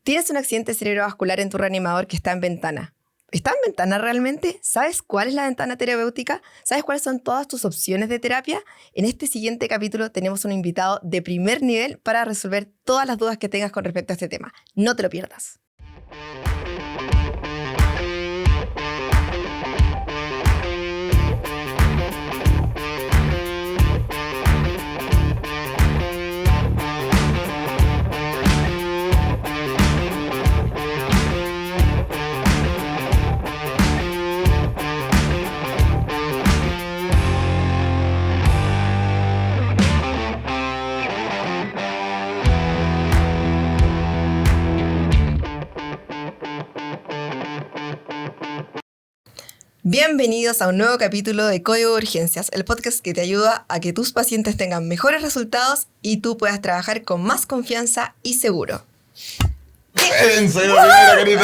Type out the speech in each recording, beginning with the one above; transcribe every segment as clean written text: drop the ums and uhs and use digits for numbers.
Tienes un accidente cerebrovascular en tu reanimador que está en ventana. ¿Está en ventana realmente? ¿Sabes cuál es la ventana terapéutica? ¿Sabes cuáles son todas tus opciones de terapia? En este siguiente capítulo tenemos un invitado de primer nivel para resolver todas las dudas que tengas con respecto a este tema. No te lo pierdas. Bienvenidos a un nuevo capítulo de Código de Urgencias, el podcast que te ayuda a que tus pacientes tengan mejores resultados y tú puedas trabajar con más confianza y seguro. Soy la primera, Carito.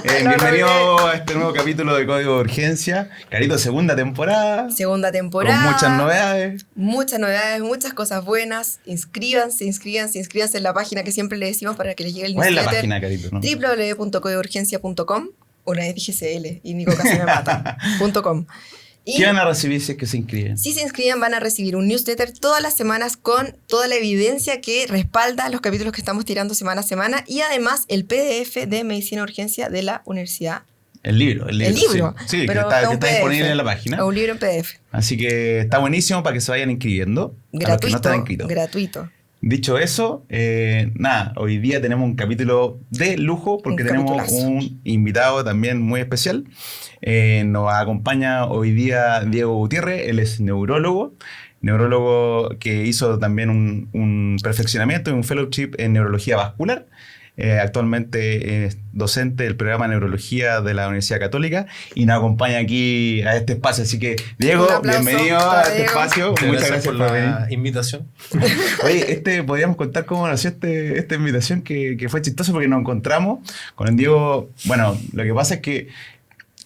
Bienvenido a este nuevo capítulo de Código de Urgencia. Carito, segunda temporada. Segunda temporada. Con muchas novedades. Muchas novedades, muchas cosas buenas. Inscríbanse en la página que siempre le decimos para que les llegue el newsletter. newsletter. ¿Cuál es la página, Carito? ¿No? www.códigourgencia.com. Una vez dije CL y Nico casi me mata. .com. Y ¿qué van a recibir si es que se inscriben? Si se inscriben van a recibir un newsletter todas las semanas con toda la evidencia que respalda los capítulos que estamos tirando semana a semana y además el PDF de Medicina de Urgencia de la Universidad. El libro. Sí, pero que está disponible en la página. Es un libro en PDF. Así que está buenísimo para que se vayan inscribiendo. Gratuito. A los que no están inscritos. Gratuito. Dicho eso, hoy día tenemos un capítulo de lujo porque tenemos un invitado también muy especial. Nos acompaña hoy día Diego Gutiérrez, él es neurólogo que hizo también un perfeccionamiento y un fellowship en neurología vascular. Actualmente es docente del programa de neurología de la Universidad Católica y nos acompaña aquí a este espacio. Así que, Diego, bienvenido a este espacio. Muchas gracias por la invitación. Oye, podríamos contar cómo nació esta invitación que fue chistoso porque nos encontramos con el Diego. Bueno, lo que pasa es que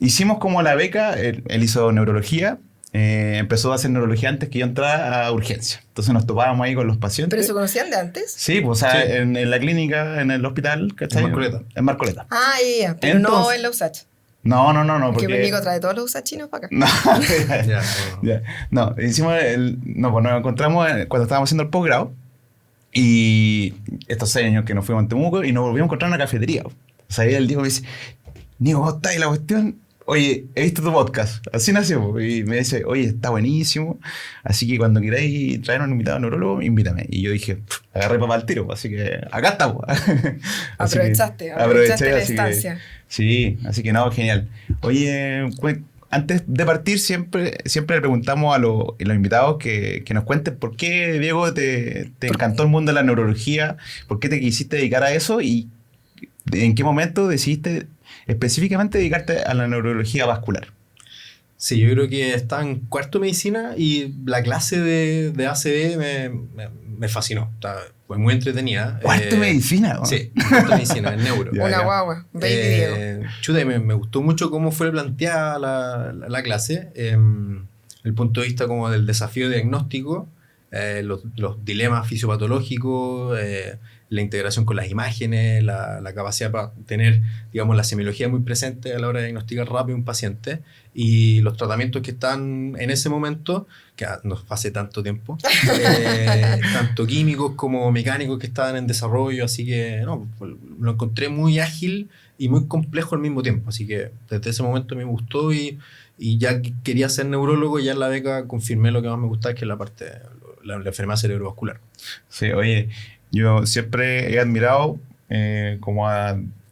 hicimos como la beca, él hizo neurología. Empezó a hacer neurología antes que yo entrara a urgencia. Entonces nos topábamos ahí con los pacientes. ¿Pero se conocían de antes? Sí, pues o sea, sí. En la clínica, en el hospital, ¿cachai? En Marcoleta. Ah, ya. Pero entonces, no en la USACH. No. Porque mi amigo trae todos los USAChinos para acá. No, hicimos pues nos encontramos cuando estábamos haciendo el posgrado. Y estos 6 años que nos fuimos a Temuco y nos volvimos a encontrar en una cafetería. O sea, ahí el Diego me dice, Nico, ¿cómo está ahí la cuestión? Oye, he visto tu podcast. Así nació. Y me dice, oye, está buenísimo. Así que cuando queráis traer un invitado neurólogo, invítame. Y yo dije, agarré papá al tiro. Así que acá estamos. Aprovechaste la estancia. Sí, así que no, genial. Oye, antes de partir, siempre le preguntamos a los invitados que nos cuenten por qué, Diego, te encantó el mundo de la neurología, por qué te quisiste dedicar a eso y en qué momento decidiste específicamente dedicarte a la neurología vascular. Sí, yo creo que estaba en cuarto de medicina y la clase de ACV me fascinó. Fue muy entretenida. ¿Cuarto de medicina? ¿No? Sí, cuarto de medicina, en neuro. Una guagua, baby Diego. Chuta, me gustó mucho cómo fue planteada la clase. El punto de vista como del desafío diagnóstico, los dilemas fisiopatológicos, la integración con las imágenes, la capacidad para tener, digamos, la semiología muy presente a la hora de diagnosticar rápido un paciente y los tratamientos que están en ese momento, que no hace tanto tiempo, tanto químicos como mecánicos que estaban en desarrollo, así que lo encontré muy ágil y muy complejo al mismo tiempo, así que desde ese momento me gustó y ya quería ser neurólogo y ya en la beca confirmé lo que más me gustaba, que es la parte, la enfermedad cerebrovascular. Sí, oye, yo siempre he admirado como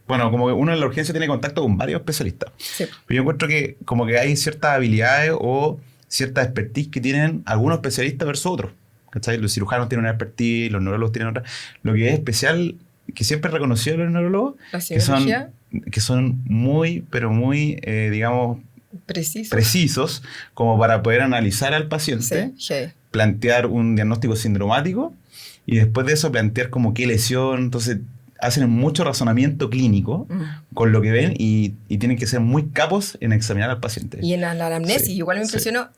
que uno en la urgencia tiene contacto con varios especialistas. Sí. Pero yo encuentro que como que hay ciertas habilidades o cierta expertise que tienen algunos especialistas versus otros. ¿Cachai? Los cirujanos tienen una expertise, los neurólogos tienen otra. Lo que es especial, que siempre he reconocido a los neurólogos, que son muy, pero muy, digamos, precisos como para poder analizar al paciente, plantear un diagnóstico sindromático y después de eso plantear como qué lesión. Entonces hacen mucho razonamiento clínico con lo que ven y tienen que ser muy capos en examinar al paciente. Y en la anamnesis, igual me impresionó,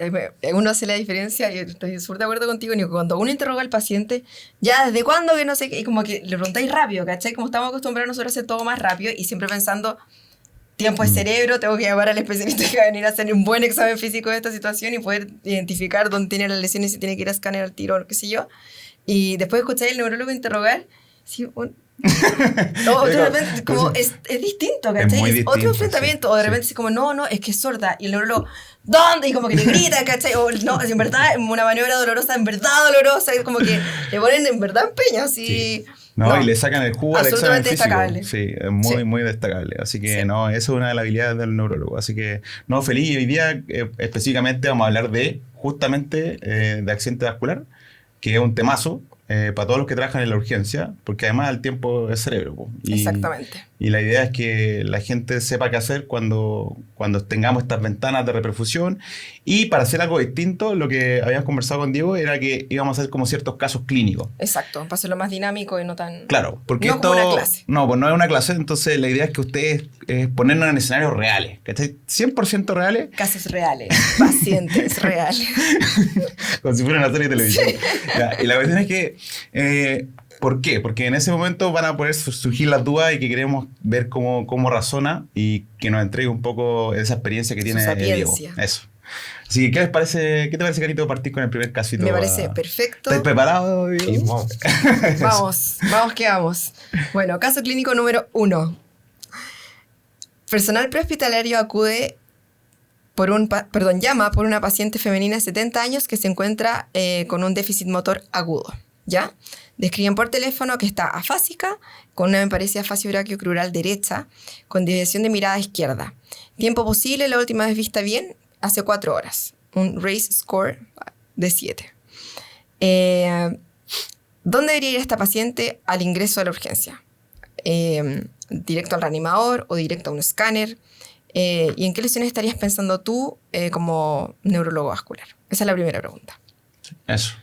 uno hace la diferencia, y estoy súper de acuerdo contigo, Nico, cuando uno interroga al paciente, ya desde cuándo que no sé qué, y como que le preguntáis rápido, ¿cachai? Como estamos acostumbrados nosotros a hacer todo más rápido y siempre pensando, tiempo de cerebro, tengo que llamar al especialista que va a venir a hacer un buen examen físico de esta situación y poder identificar dónde tiene las lesiones y si tiene que ir a escanear al tiro o qué sé yo. Y después escucháis al neurólogo interrogar, sí, no, de repente, como es distinto, ¿cachai? Es muy Es otro distinto, enfrentamiento, sí, o de repente es como, no, es que es sorda, y el neurólogo, ¿dónde? Y como que le grita, ¿cachai? O no, en verdad, una maniobra dolorosa, en verdad dolorosa, es como que le ponen en verdad empeño, así. Sí. No, y le sacan el jugo al examen físico. Destacable. Sí, es muy, muy destacable. Así que no, eso es una de las habilidades del neurólogo. Así que, no, feliz. Hoy día específicamente vamos a hablar de, justamente, de accidente vascular, que es un temazo para todos los que trabajan en la urgencia, porque además el tiempo es cerebro. Exactamente. Y la idea es que la gente sepa qué hacer cuando tengamos estas ventanas de reperfusión. Y para hacer algo distinto, lo que habíamos conversado con Diego era que íbamos a hacer como ciertos casos clínicos. Exacto, para hacerlo más dinámico y no tan... Claro, porque no esto... como una clase. No, pues no es una clase, entonces la idea es que ustedes ponernos en escenarios reales, ¿cachai? 100% reales. Casos reales, pacientes reales. Como si fuera una serie de televisión. Sí. Ya, y la cuestión es que... ¿por qué? Porque en ese momento van a poder surgir las dudas y que queremos ver cómo razona y que nos entregue un poco esa experiencia que tiene Diego. Eso. Así que, ¿qué te parece, Carito, partir con el primer casito? Me parece perfecto. ¿Estás preparado, Diego? Sí, vamos que vamos. Bueno, caso clínico número 1. Personal prehospitalario llama por una paciente femenina de 70 años que se encuentra con un déficit motor agudo, ¿ya? Describen por teléfono que está afásica, con una hemipalesia facio-brachiocrural derecha, con desviación de mirada izquierda. Tiempo posible, la última vez vista bien, hace 4 horas. Un RACE score de 7. ¿Dónde debería ir esta paciente al ingreso a la urgencia? ¿Directo al reanimador o directo a un escáner? ¿Y en qué lesiones estarías pensando tú como neurólogo vascular? Esa es la primera pregunta. Eso.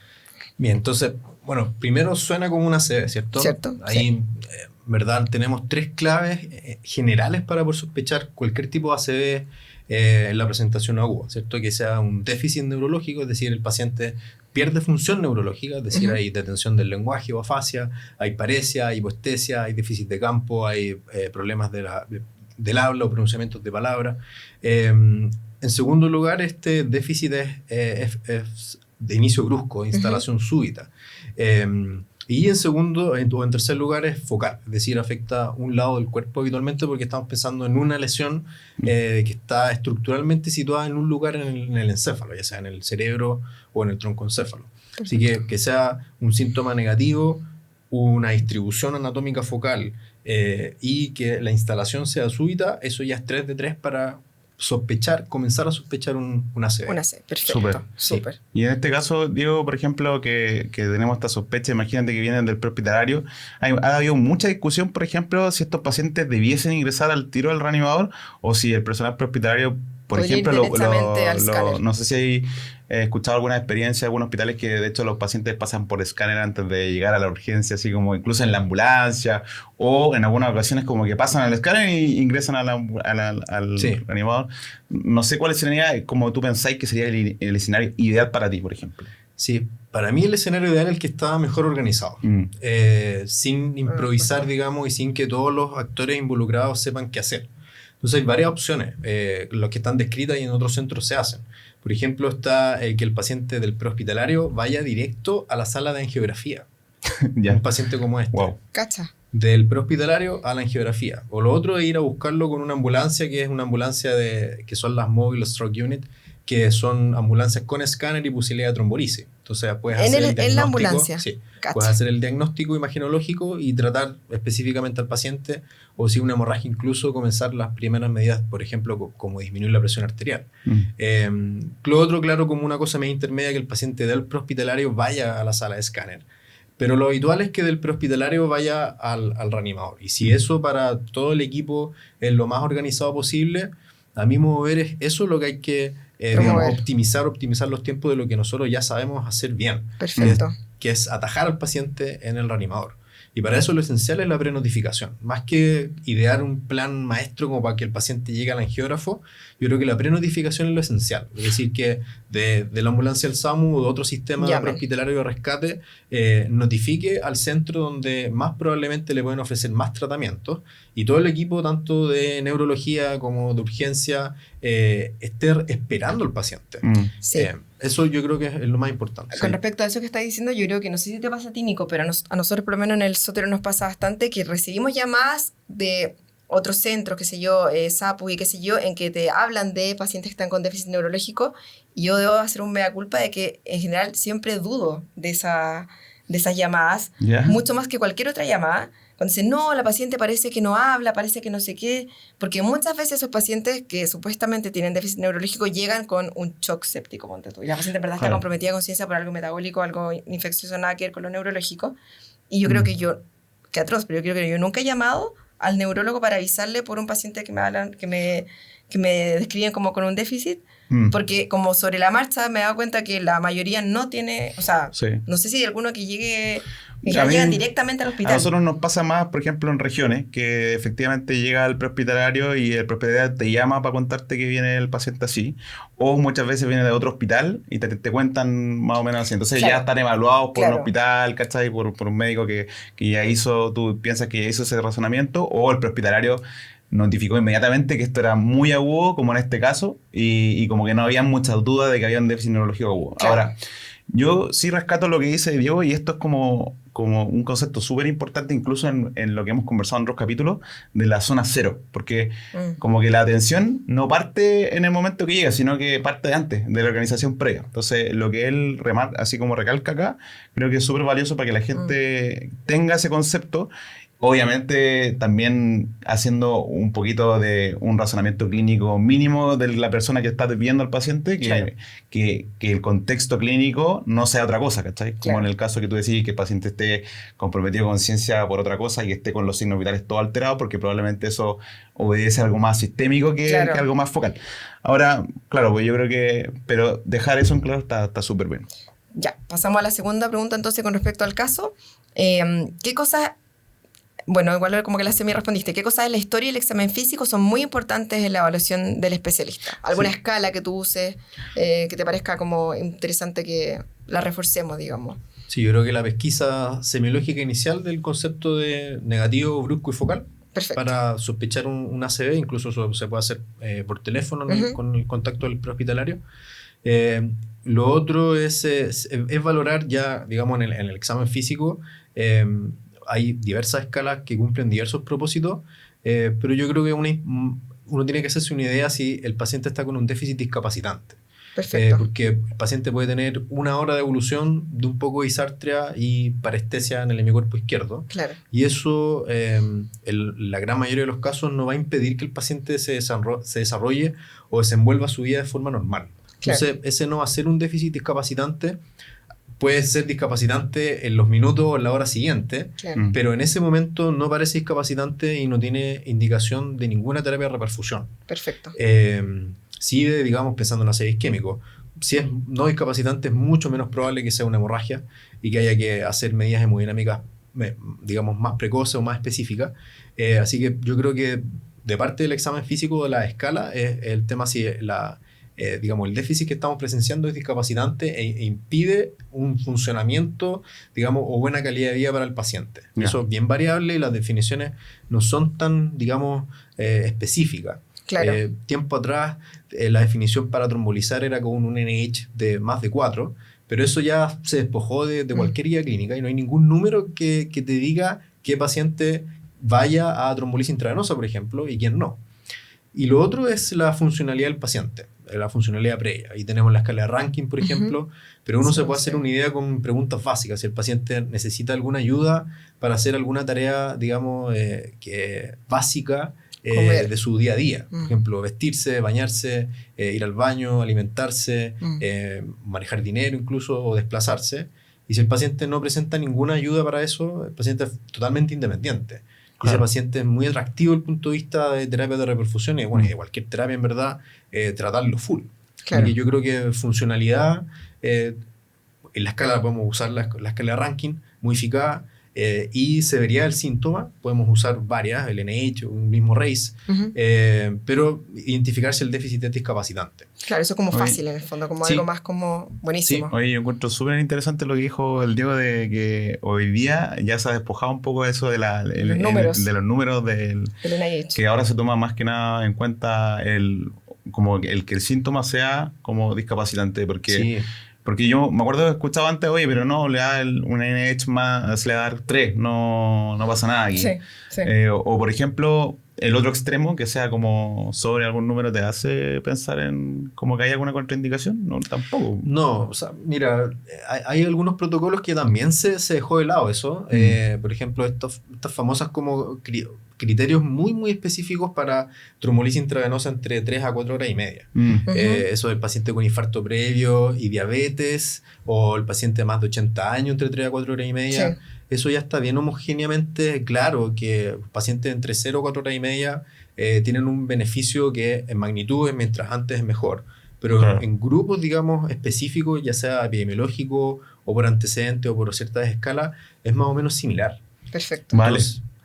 Bien, entonces, bueno, primero suena como una ACV, ¿cierto? Cierto. Ahí, sí. ¿Verdad? Tenemos 3 claves generales para poder sospechar cualquier tipo de ACV en la presentación aguda, ¿cierto? Que sea un déficit neurológico, es decir, el paciente pierde función neurológica, es decir, hay detención del lenguaje o afasia, hay paresia, hay hipoestesia, hay déficit de campo, hay problemas del habla o pronunciamientos de palabra. En segundo lugar, este déficit es de inicio brusco, instalación súbita. Y en tercer lugar es focal, es decir, afecta un lado del cuerpo habitualmente porque estamos pensando en una lesión que está estructuralmente situada en un lugar en el encéfalo, ya sea en el cerebro o en el troncoencéfalo. Así que sea un síntoma negativo, una distribución anatómica focal y que la instalación sea súbita, eso ya es 3 de 3 para comenzar a sospechar una ACV. Una ACV, perfecto. Súper. Sí. Y en este caso, Diego, por ejemplo, que tenemos esta sospecha, imagínate que vienen del prehospitalario, ha habido mucha discusión, por ejemplo, si estos pacientes debiesen ingresar al tiro al reanimador o si el personal prehospitalario, por ejemplo, no sé si hay escuchado alguna experiencia de algunos hospitales que de hecho los pacientes pasan por escáner antes de llegar a la urgencia, así como incluso en la ambulancia o en algunas ocasiones como que pasan al escáner y ingresan al reanimador. No sé cuál sería, como tú pensáis que sería el escenario ideal para ti, por ejemplo. Sí, para mí el escenario ideal es el que está mejor organizado, sin improvisar, digamos, y sin que todos los actores involucrados sepan qué hacer. Entonces hay varias opciones, las que están descritas y en otros centros se hacen. Por ejemplo, está que el paciente del prehospitalario vaya directo a la sala de angiografía. Un paciente como este. Wow. Cacha. Del prehospitalario a la angiografía. O lo otro es ir a buscarlo con una ambulancia, que es una ambulancia que son las Mobile Stroke Unit, que son ambulancias con escáner y posibilidad de trombolisis. Entonces puedes hacer el diagnóstico. ¿En la ambulancia? Sí. Puedes hacer el diagnóstico imaginológico y tratar específicamente al paciente, o si una hemorragia incluso comenzar las primeras medidas, por ejemplo, como disminuir la presión arterial. Lo otro, claro, como una cosa media intermedia, que el paciente del prehospitalario vaya a la sala de escáner. Pero lo habitual es que del prehospitalario vaya al reanimador. Y si eso para todo el equipo es lo más organizado posible, a mi modo de ver es eso lo que hay que optimizar los tiempos de lo que nosotros ya sabemos hacer bien. Perfecto. Que es atajar al paciente en el reanimador. Y para eso lo esencial es la prenotificación. Más que idear un plan maestro como para que el paciente llegue al angiógrafo, yo creo que la prenotificación es lo esencial. Es decir, que de la ambulancia del SAMU o de otro sistema prehospitalario de rescate, notifique al centro donde más probablemente le pueden ofrecer más tratamientos, y todo el equipo, tanto de neurología como de urgencia, esté esperando al paciente. Sí. Eso yo creo que es lo más importante. Con respecto a eso que estás diciendo, yo creo que no sé si te pasa a ti, Nico, pero a nosotros por lo menos en el Sotero nos pasa bastante que recibimos llamadas de otros centros, qué sé yo, SAPU y qué sé yo, en que te hablan de pacientes que están con déficit neurológico, y yo debo hacer un mea culpa de que en general siempre dudo de esas llamadas, mucho más que cualquier otra llamada. Cuando dicen, no, la paciente parece que no habla, parece que no sé qué, porque muchas veces esos pacientes que supuestamente tienen déficit neurológico llegan con un shock séptico, ponte tú, y la paciente en verdad está comprometida con conciencia por algo metabólico, algo infeccioso, nada que ver con lo neurológico. Y yo creo que que atroz, pero yo creo que yo nunca he llamado al neurólogo para avisarle por un paciente que me hablan, que me describen como con un déficit, porque como sobre la marcha me he dado cuenta que la mayoría no tiene, o sea, no sé si hay alguno que llegue... Ya llegan directamente al hospital. A nosotros nos pasa más, por ejemplo, en regiones, que efectivamente llega al prehospitalario y el prehospitalario te llama para contarte que viene el paciente así, o muchas veces viene de otro hospital y te cuentan más o menos así. Entonces ya están evaluados por un hospital, ¿cachai? Por un médico que ya hizo, tú piensas que ya hizo ese razonamiento, o el prehospitalario notificó inmediatamente que esto era muy agudo, como en este caso, y como que no había muchas dudas de que había un déficit neurológico agudo. Ahora, yo sí rescato lo que dice Diego, y esto es como un concepto súper importante, incluso en lo que hemos conversado en otros capítulos, de la zona cero, porque como que la atención no parte en el momento que llega, sino que parte de antes, de la organización previa. Entonces, lo que él así como recalca acá, creo que es súper valioso para que la gente tenga ese concepto. Obviamente también haciendo un poquito de un razonamiento clínico mínimo de la persona que está viendo al paciente, que el contexto clínico no sea otra cosa, ¿cachai? Como en el caso que tú decís, que el paciente esté comprometido con conciencia por otra cosa y esté con los signos vitales todo alterados, porque probablemente eso obedece a algo más sistémico que algo más focal. Ahora, claro, pues yo creo que... Pero dejar eso en claro está súper bien. Ya, pasamos a la segunda pregunta entonces con respecto al caso. ¿Qué cosas... Bueno, igual como que la semi-respondiste. ¿Qué cosas de la historia y el examen físico son muy importantes en la evaluación del especialista? ¿Alguna escala que tú uses que te parezca como interesante que la reforcemos, digamos? Sí, yo creo que la pesquisa semiológica inicial del concepto de negativo, brusco y focal. Perfecto. Para sospechar un ACV, incluso eso se puede hacer por teléfono, ¿no? Con el contacto del prehospitalario. Lo otro es valorar ya, digamos, en el examen físico. Hay diversas escalas que cumplen diversos propósitos, pero yo creo que uno tiene que hacerse una idea si el paciente está con un déficit discapacitante. Perfecto. Porque el paciente puede tener 1 hora de evolución de un poco de disartria y parestesia en el hemicuerpo izquierdo. Claro. Y eso, la gran mayoría de los casos, no va a impedir que el paciente se desarrolle o desenvuelva su vida de forma normal. Claro. Entonces, ese no va a ser un déficit discapacitante. Puede ser discapacitante en los minutos o en la hora siguiente, pero en ese momento no parece discapacitante y no tiene indicación de ninguna terapia de reperfusión. Perfecto. Sí, digamos, pensando en ACV isquémico. Si es no discapacitante, es mucho menos probable que sea una hemorragia y que haya que hacer medidas hemodinámicas, digamos, más precoces o más específicas. Así que yo creo que de parte del examen físico de la escala es el tema si digamos, el déficit que estamos presenciando es discapacitante e impide un funcionamiento, digamos, o buena calidad de vida para el paciente. Eso es bien variable y las definiciones no son tan, digamos, específicas. Claro. Tiempo atrás, la definición para trombolizar era con un NH de más de 4, pero eso ya se despojó de cualquier guía clínica y no hay ningún número que te diga qué paciente vaya a trombolisis intravenosa, por ejemplo, y quién no. Y lo otro es la funcionalidad del paciente, la funcionalidad previa. Ahí tenemos la escala de Rankin, por ejemplo, pero uno se puede hacer una idea con preguntas básicas. Si el paciente necesita alguna ayuda para hacer alguna tarea, digamos, básica de su día a día. Por ejemplo, vestirse, bañarse, ir al baño, alimentarse, manejar dinero incluso o desplazarse. Y si el paciente no presenta ninguna ayuda para eso, el paciente es totalmente independiente. Y ese paciente es muy atractivo desde el punto de vista de terapia de reperfusión y bueno, de cualquier terapia en verdad, tratarlo full. Claro. Y yo creo que funcionalidad, en la escala podemos usar la escala de Rankin, modificada, y severidad del síntoma. Podemos usar varias, el NIH, un mismo RACE, pero identificar si el déficit es discapacitante. Claro, eso es como fácil en el fondo, como algo más como buenísimo. Sí. Oye, yo encuentro súper interesante lo que dijo el Diego de que hoy día ya se ha despojado un poco de eso de los números del NIH. Que ahora se toma más que nada en cuenta como el que el síntoma sea como discapacitante, porque yo me acuerdo que escuchaba antes, oye, pero no, le da un NIH más, se le va a dar 3, no pasa nada aquí. Sí. O por ejemplo, el otro extremo, que sea como sobre algún número, ¿te hace pensar en como que hay alguna contraindicación? No, tampoco. No, o sea, mira, hay algunos protocolos que también se dejó de lado eso. Por ejemplo, estas famosas como criterios muy, muy específicos para trombolisis intravenosa entre 3 a 4 horas y media. Eso del paciente con infarto previo y diabetes, o el paciente de más de 80 años entre 3 a 4 horas y media. Sí. Eso ya está bien homogéneamente claro, que pacientes entre 0 a 4 horas y media tienen un beneficio que en magnitudes, mientras antes es mejor. Pero en grupos, digamos, específicos, ya sea epidemiológico o por antecedentes o por ciertas escalas, es más o menos similar. Perfecto. Vale.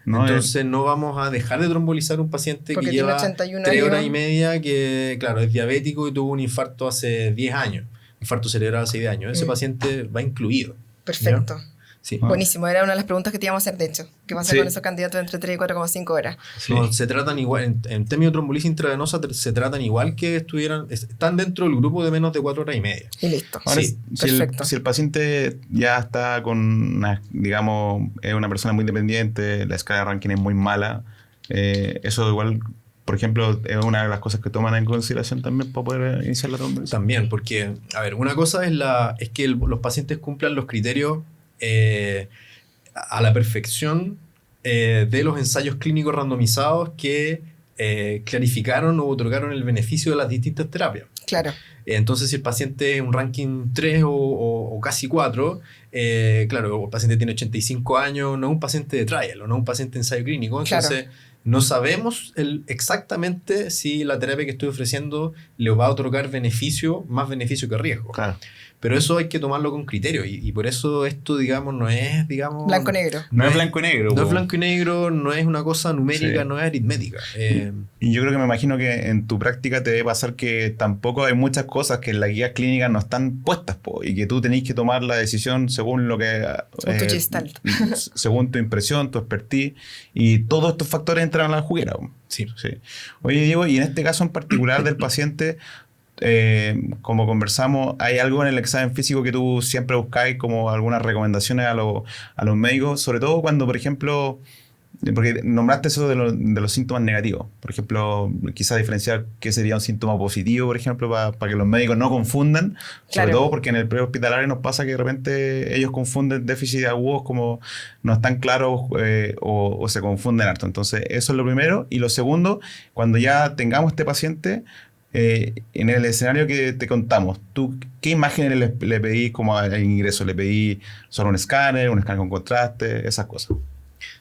Entonces no vamos a dejar de trombolizar un paciente que lleva 3 horas y media, que claro, es diabético y tuvo un infarto hace 10 años, infarto cerebral hace 10 años. Ese paciente va incluido. Perfecto. ¿Ya? Sí. Buenísimo, era una de las preguntas que te íbamos a hacer, de hecho. ¿Qué pasa con esos candidatos entre 3 y 4,5 horas? Sí. No, se tratan igual, en términos de trombolisis intravenosa, se tratan igual que están dentro del grupo de menos de 4 horas y media. Y listo. Ahora, Sí, perfecto. Si el paciente ya está con, digamos, es una persona muy dependiente, la escala de ranking es muy mala, eso igual, por ejemplo, es una de las cosas que toman en consideración también para poder iniciar la trombolisis. También, porque, a ver, una cosa es que los pacientes cumplan los criterios a la perfección de los ensayos clínicos randomizados que clarificaron o otorgaron el beneficio de las distintas terapias. Claro. Entonces, si el paciente es un ranking 3 o casi 4, claro, el paciente tiene 85 años, no es un paciente de trial o no es un paciente de ensayo clínico, entonces no sabemos exactamente si la terapia que estoy ofreciendo le va a otorgar más beneficio que riesgo. Claro. Pero eso hay que tomarlo con criterio y por eso esto, digamos, no es, digamos... Blanco-negro. No es blanco-negro. No es blanco-negro, no es una cosa numérica, no es aritmética. Y yo creo que me imagino que en tu práctica te debe pasar que tampoco hay muchas cosas que en la guía clínica no están puestas, y que tú tenés que tomar la decisión según lo que... Según tu gestalt. Según tu impresión, tu expertise, y todos estos factores entran a la juguera. Sí. Oye, Diego, y en este caso en particular del paciente... como conversamos, ¿hay algo en el examen físico que tú siempre buscáis como algunas recomendaciones a los médicos? Sobre todo cuando, por ejemplo, porque nombraste eso de los síntomas negativos. Por ejemplo, quizás diferenciar qué sería un síntoma positivo, por ejemplo, para que los médicos no confundan. Sobre todo porque en el prehospitalario nos pasa que de repente ellos confunden déficit agudos como no están claros o se confunden harto. Entonces, eso es lo primero. Y lo segundo, cuando ya tengamos este paciente... en el escenario que te contamos, ¿tú qué imágenes le pedís como al ingreso? ¿Le pedís solo un escáner con contraste, esas cosas?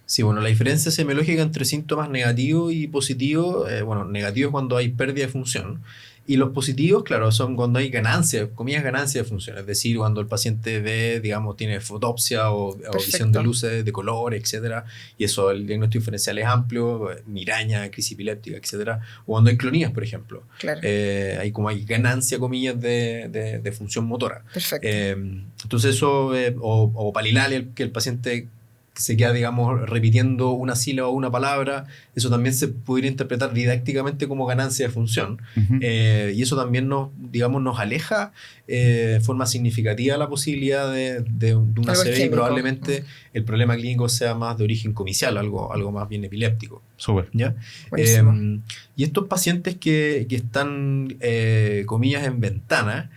Sí, bueno, la diferencia semiológica entre síntomas negativos y positivos, negativos cuando hay pérdida de función, y los positivos, claro, son cuando hay ganancia, comillas ganancia de función, es decir, cuando el paciente ve, digamos, tiene fotopsia o visión de luces, de color, etcétera, y eso, el diagnóstico diferencial es amplio, migraña, crisis epiléptica, etcétera, o cuando hay clonías, por ejemplo. Claro. Hay ganancia, comillas, de función motora. Perfecto. Entonces eso, o palilalia, que el paciente se queda, digamos, repitiendo una sílaba o una palabra, eso también se podría interpretar didácticamente como ganancia de función. Y eso también nos aleja de forma significativa la posibilidad de una CVI, y probablemente el problema clínico sea más de origen comicial, algo más bien epiléptico. Súper. ¿Ya? Y estos pacientes que están, comillas, en ventana,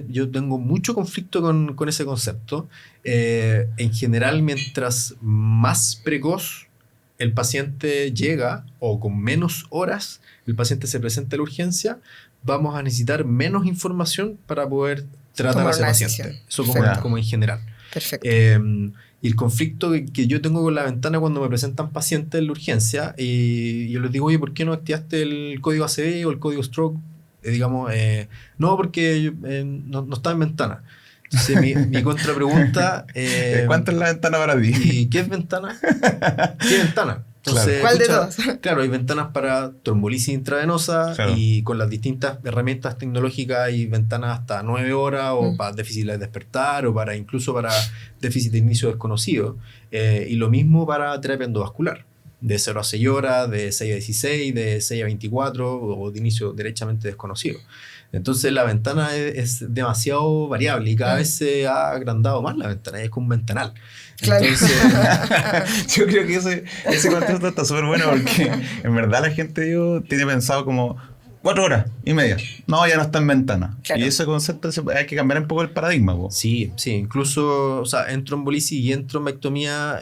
yo tengo mucho conflicto con ese concepto. En general, mientras más precoz el paciente llega o con menos horas el paciente se presenta a la urgencia, vamos a necesitar menos información para poder tratar a ese paciente. Eso como en general. Perfecto. Y el conflicto que yo tengo con la ventana cuando me presentan pacientes en la urgencia y yo les digo, oye, ¿por qué no activaste el código ACV o el código stroke? No, porque no está en ventana. Entonces, mi contrapregunta... ¿Cuánto es la ventana para ti? ¿Y qué es ventana? ¿Qué ventana? Entonces, ¿Cuál de dos? Claro, hay ventanas para trombolisis intravenosa, Claro. y con las distintas herramientas tecnológicas hay ventanas hasta 9 horas o para déficit de despertar o incluso para déficit de inicio desconocido. Y lo mismo para terapia endovascular, de 0 a 6 horas, de 6 a 16, de 6 a 24 o de inicio derechamente desconocido. Entonces la ventana es demasiado variable y cada vez se ha agrandado más la ventana, es como un ventanal. Claro. Entonces, Yo creo que ese contexto está súper bueno porque en verdad la gente tiene pensado como 4 horas y media. No, ya no está en ventana. Claro. Y ese concepto hay que cambiar un poco el paradigma. Po. sí, incluso, o sea, en trombolisis y en trombectomía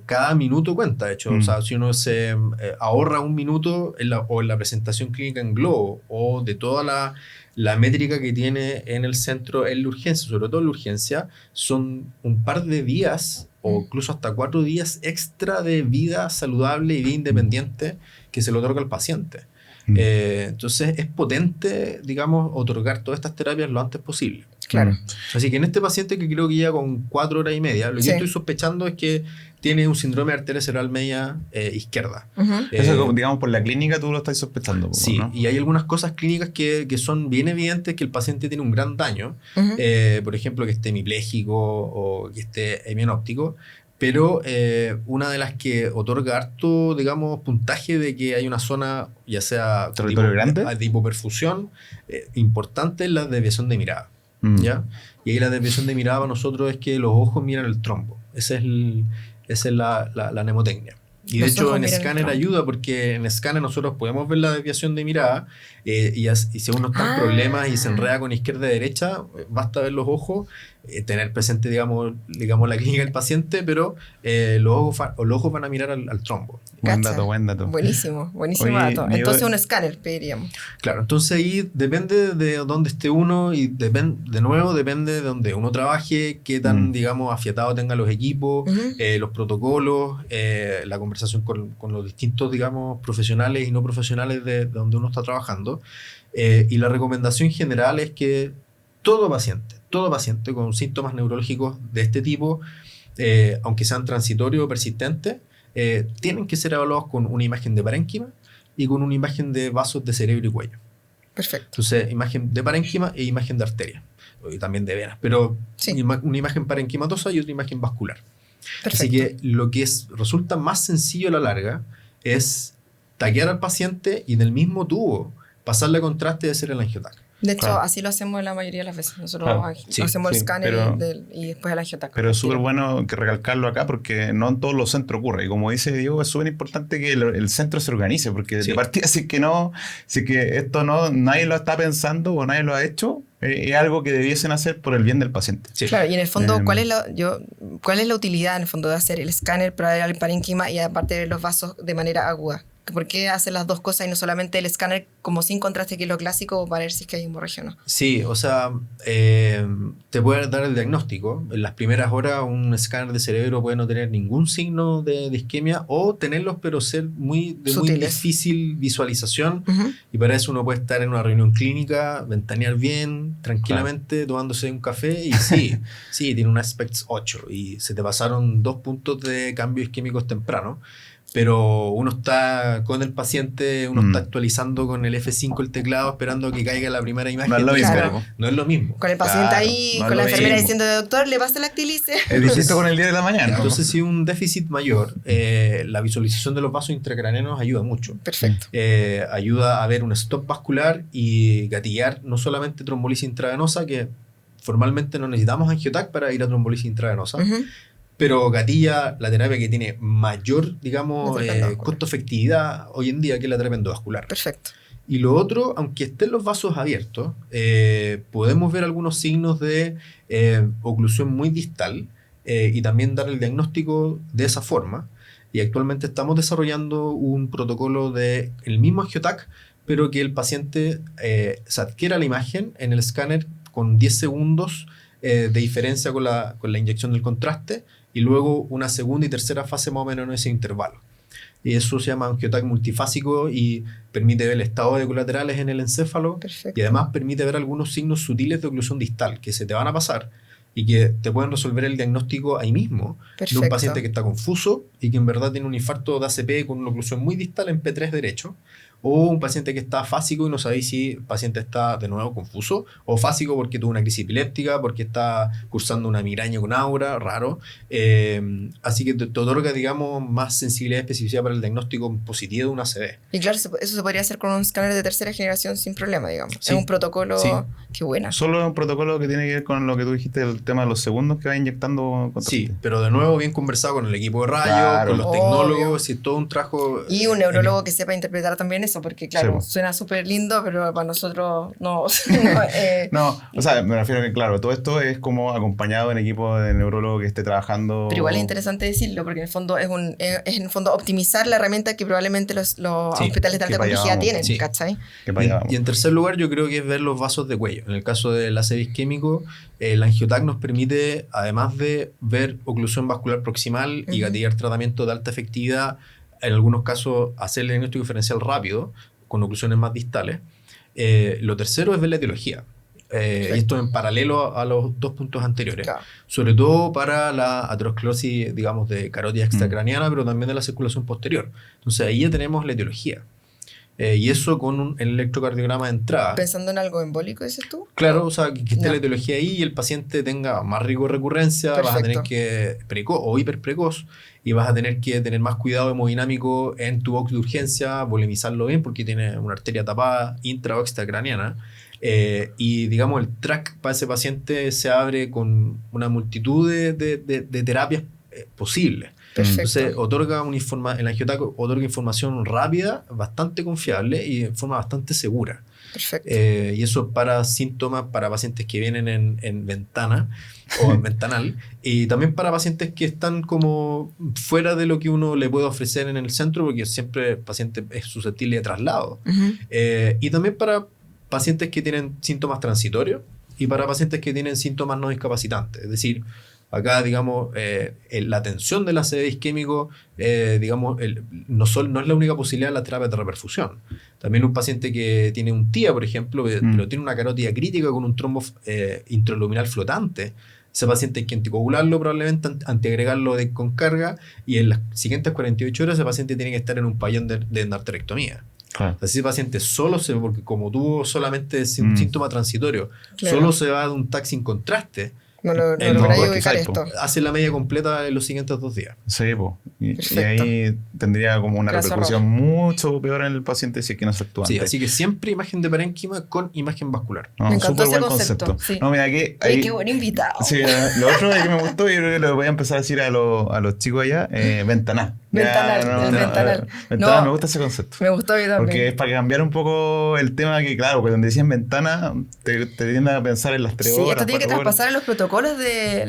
cada minuto cuenta, de hecho. O sea, si uno se ahorra un minuto en la presentación clínica en globo o de toda la métrica que tiene en el centro en la urgencia, sobre todo en la urgencia, son un par de días o incluso hasta 4 días extra de vida saludable y vida independiente que se le otorga al paciente. Entonces es potente, digamos, otorgar todas estas terapias lo antes posible. Claro. Así que en este paciente que creo que llega con 4 horas y media, lo que yo estoy sospechando es que tiene un síndrome de arteria cerebral media izquierda. Eso, digamos, por la clínica tú lo estás sospechando. Po, sí, ¿no? y hay algunas cosas clínicas que son bien evidentes que el paciente tiene un gran daño. Por ejemplo, que esté hemipléjico o que esté hemianóptico. Pero una de las que otorga harto, digamos, puntaje de que hay una zona, ya sea ¿Territorio grande? De hipoperfusión, importante es la desviación de mirada. ¿Ya? Y ahí la desviación de mirada para nosotros es que los ojos miran el trombo. Esa es la mnemotecnia. Y de hecho en escáner ayuda porque en escáner nosotros podemos ver la desviación de mirada y si uno está en problemas y se enreda con izquierda y derecha, basta ver los ojos, tener presente digamos la clínica del paciente, pero los ojos van a mirar al trombo. Buen dato. Buenísimo Oye, dato. Entonces un escáner pediríamos. Claro, entonces ahí depende de dónde esté uno y de nuevo depende de donde uno trabaje, qué tan, digamos, afiatado tenga los equipos, los protocolos, la conversación con los distintos, digamos, profesionales y no profesionales de donde uno está trabajando. Y la recomendación general es que todo paciente con síntomas neurológicos de este tipo, aunque sean transitorios o persistentes, tienen que ser evaluados con una imagen de parénquima y con una imagen de vasos de cerebro y cuello. Perfecto. Entonces, imagen de parénquima e imagen de arteria, y también de venas, pero una imagen parenquimatosa y otra imagen vascular. Perfecto. Así que lo que resulta más sencillo a la larga es taguear al paciente y en el mismo tubo pasarle contraste y hacer el angiotac. De hecho, así lo hacemos la mayoría de las veces. Nosotros hacemos el escáner y después el angiotac. Pero es súper bueno que recalcarlo acá porque no en todos los centros ocurre. Y como dice Diego, es súper importante que el centro se organice porque de partida, si es que esto nadie lo está pensando o nadie lo ha hecho, es algo que debiesen hacer por el bien del paciente. Sí. Claro, y en el fondo, ¿cuál es la utilidad en el fondo de hacer el escáner para ver el parénquima y aparte ver los vasos de manera aguda? ¿Por qué hacer las dos cosas y no solamente el escáner como sin contraste, que es lo clásico, para ver si es que hay hemorragia o no? Sí, o sea, te puede dar el diagnóstico. En las primeras horas un escáner de cerebro puede no tener ningún signo de isquemia o tenerlos pero ser de muy difícil visualización. Y para eso uno puede estar en una reunión clínica, ventanear bien, tranquilamente, tomándose un café y sí, tiene un aspects 8 y se te pasaron 2 puntos de cambios isquémicos temprano. Pero uno está con el paciente, uno está actualizando con el F5 el teclado, esperando que caiga la primera imagen. No es lo mismo. Claro. No es lo mismo. Con el paciente ahí, con la enfermera diciendo, doctor, le pasa el actilice. Es distinto con el día de la mañana. Entonces, si un déficit mayor, la visualización de los vasos intracraneanos ayuda mucho. Perfecto. Ayuda a ver un stop vascular y gatillar no solamente trombolisis intravenosa, que formalmente no necesitamos angiotac para ir a trombolisis intravenosa, pero gatilla la terapia que tiene mayor, digamos, costo-efectividad hoy en día, que es la terapia endovascular. Perfecto. Y lo otro, aunque estén los vasos abiertos, podemos ver algunos signos de oclusión muy distal y también dar el diagnóstico de esa forma. Y actualmente estamos desarrollando un protocolo de el mismo angiotac, pero que el paciente se adquiera la imagen en el escáner con 10 segundos de diferencia con la inyección del contraste, y luego una segunda y tercera fase más o menos en ese intervalo. Y eso se llama angiotac multifásico y permite ver el estado de colaterales en el encéfalo. Perfecto. Y además permite ver algunos signos sutiles de oclusión distal que se te van a pasar, y que te pueden resolver el diagnóstico ahí mismo de un paciente que está confuso y que en verdad tiene un infarto de ACP con una oclusión muy distal en P3 derecho, o un paciente que está afásico y no sabéis si el paciente está de nuevo confuso, o fásico porque tuvo una crisis epiléptica, porque está cursando una migraña con aura, raro. Así que te otorga, digamos, más sensibilidad y especificidad para el diagnóstico positivo de una ACV. Y claro, eso se podría hacer con un escáner de tercera generación sin problema, digamos. Sí. Es un protocolo, qué buena. Solo es un protocolo que tiene que ver con lo que tú dijiste, el tema de los segundos que va inyectando. Sí, pero de nuevo bien conversado con el equipo de rayos, con los tecnólogos, y todo un trabajo. Y un neurólogo que sepa interpretar también eso, porque claro, suena súper lindo, pero para nosotros no. No, o sea, me refiero a que claro, todo esto es como acompañado en equipo de neurólogo que esté trabajando. Pero igual es interesante decirlo, porque en el fondo es en el fondo optimizar la herramienta que probablemente los hospitales de alta complejidad tienen, ¿cachai? Y en tercer lugar, yo creo que es ver los vasos de cuello. En el caso del ACV isquémico, el angiotac nos permite, además de ver oclusión vascular proximal y gatillar tratamiento de alta efectividad, en algunos casos hacer el diagnóstico diferencial rápido, con oclusiones más distales. Lo tercero es ver la etiología. Y esto en paralelo a los dos puntos anteriores. Claro. Sobre todo para la aterosclerosis, digamos, de carótida extracraniana, pero también de la circulación posterior. Entonces ahí ya tenemos la etiología. Y eso con el electrocardiograma de entrada. ¿Pensando en algo embólico, dices tú? Claro, o sea, que esté la etiología ahí y el paciente tenga más riesgo de recurrencia. Perfecto. Vas a tener que precoz o hiperprecoz, y vas a tener que tener más cuidado hemodinámico en tu box de urgencia, volemizarlo bien porque tiene una arteria tapada intra o extracraniana. Y digamos el track para ese paciente se abre con una multitud de terapias posibles. Perfecto. Entonces el angiotac otorga información rápida, bastante confiable y de forma bastante segura. Perfecto. Y eso para síntomas, para pacientes que vienen en ventana o en ventanal, y también para pacientes que están como fuera de lo que uno le puede ofrecer en el centro, porque siempre el paciente es susceptible de traslado. Y también para pacientes que tienen síntomas transitorios y para pacientes que tienen síntomas no discapacitantes. Es decir, acá, digamos, la atención del ACV isquémico, digamos, no es la única posibilidad de la terapia de reperfusión. También un paciente que tiene un TIA, por ejemplo, pero tiene una carótida crítica con un trombo intraluminal flotante. Ese paciente hay que anticoagularlo probablemente, antiagregarlo con carga, y en las siguientes 48 horas ese paciente tiene que estar en un pabellón de endarterectomía. Claro. Ese paciente porque como tuvo solamente un síntoma transitorio, solo se va de un TAC sin contraste, no lograría ubicar esto. Hace la media completa en los siguientes 2 días. Sí, y ahí tendría como una repercusión mucho peor en el paciente si es que no se actúa. Sí, así que siempre imagen de parénquima con imagen vascular. No, me encantó ese concepto. Sí. No, mira, que qué buen invitado. Sí, lo otro que me gustó, y creo que lo voy a empezar a decir a los chicos allá, ventanal. Ventanal. Me gusta ese concepto. Me gustó a mí también. Porque es para cambiar un poco el tema que, claro, cuando decían ventana, te tienden a pensar en las 3 horas. Sí, esto tiene que traspasar a los protocolos de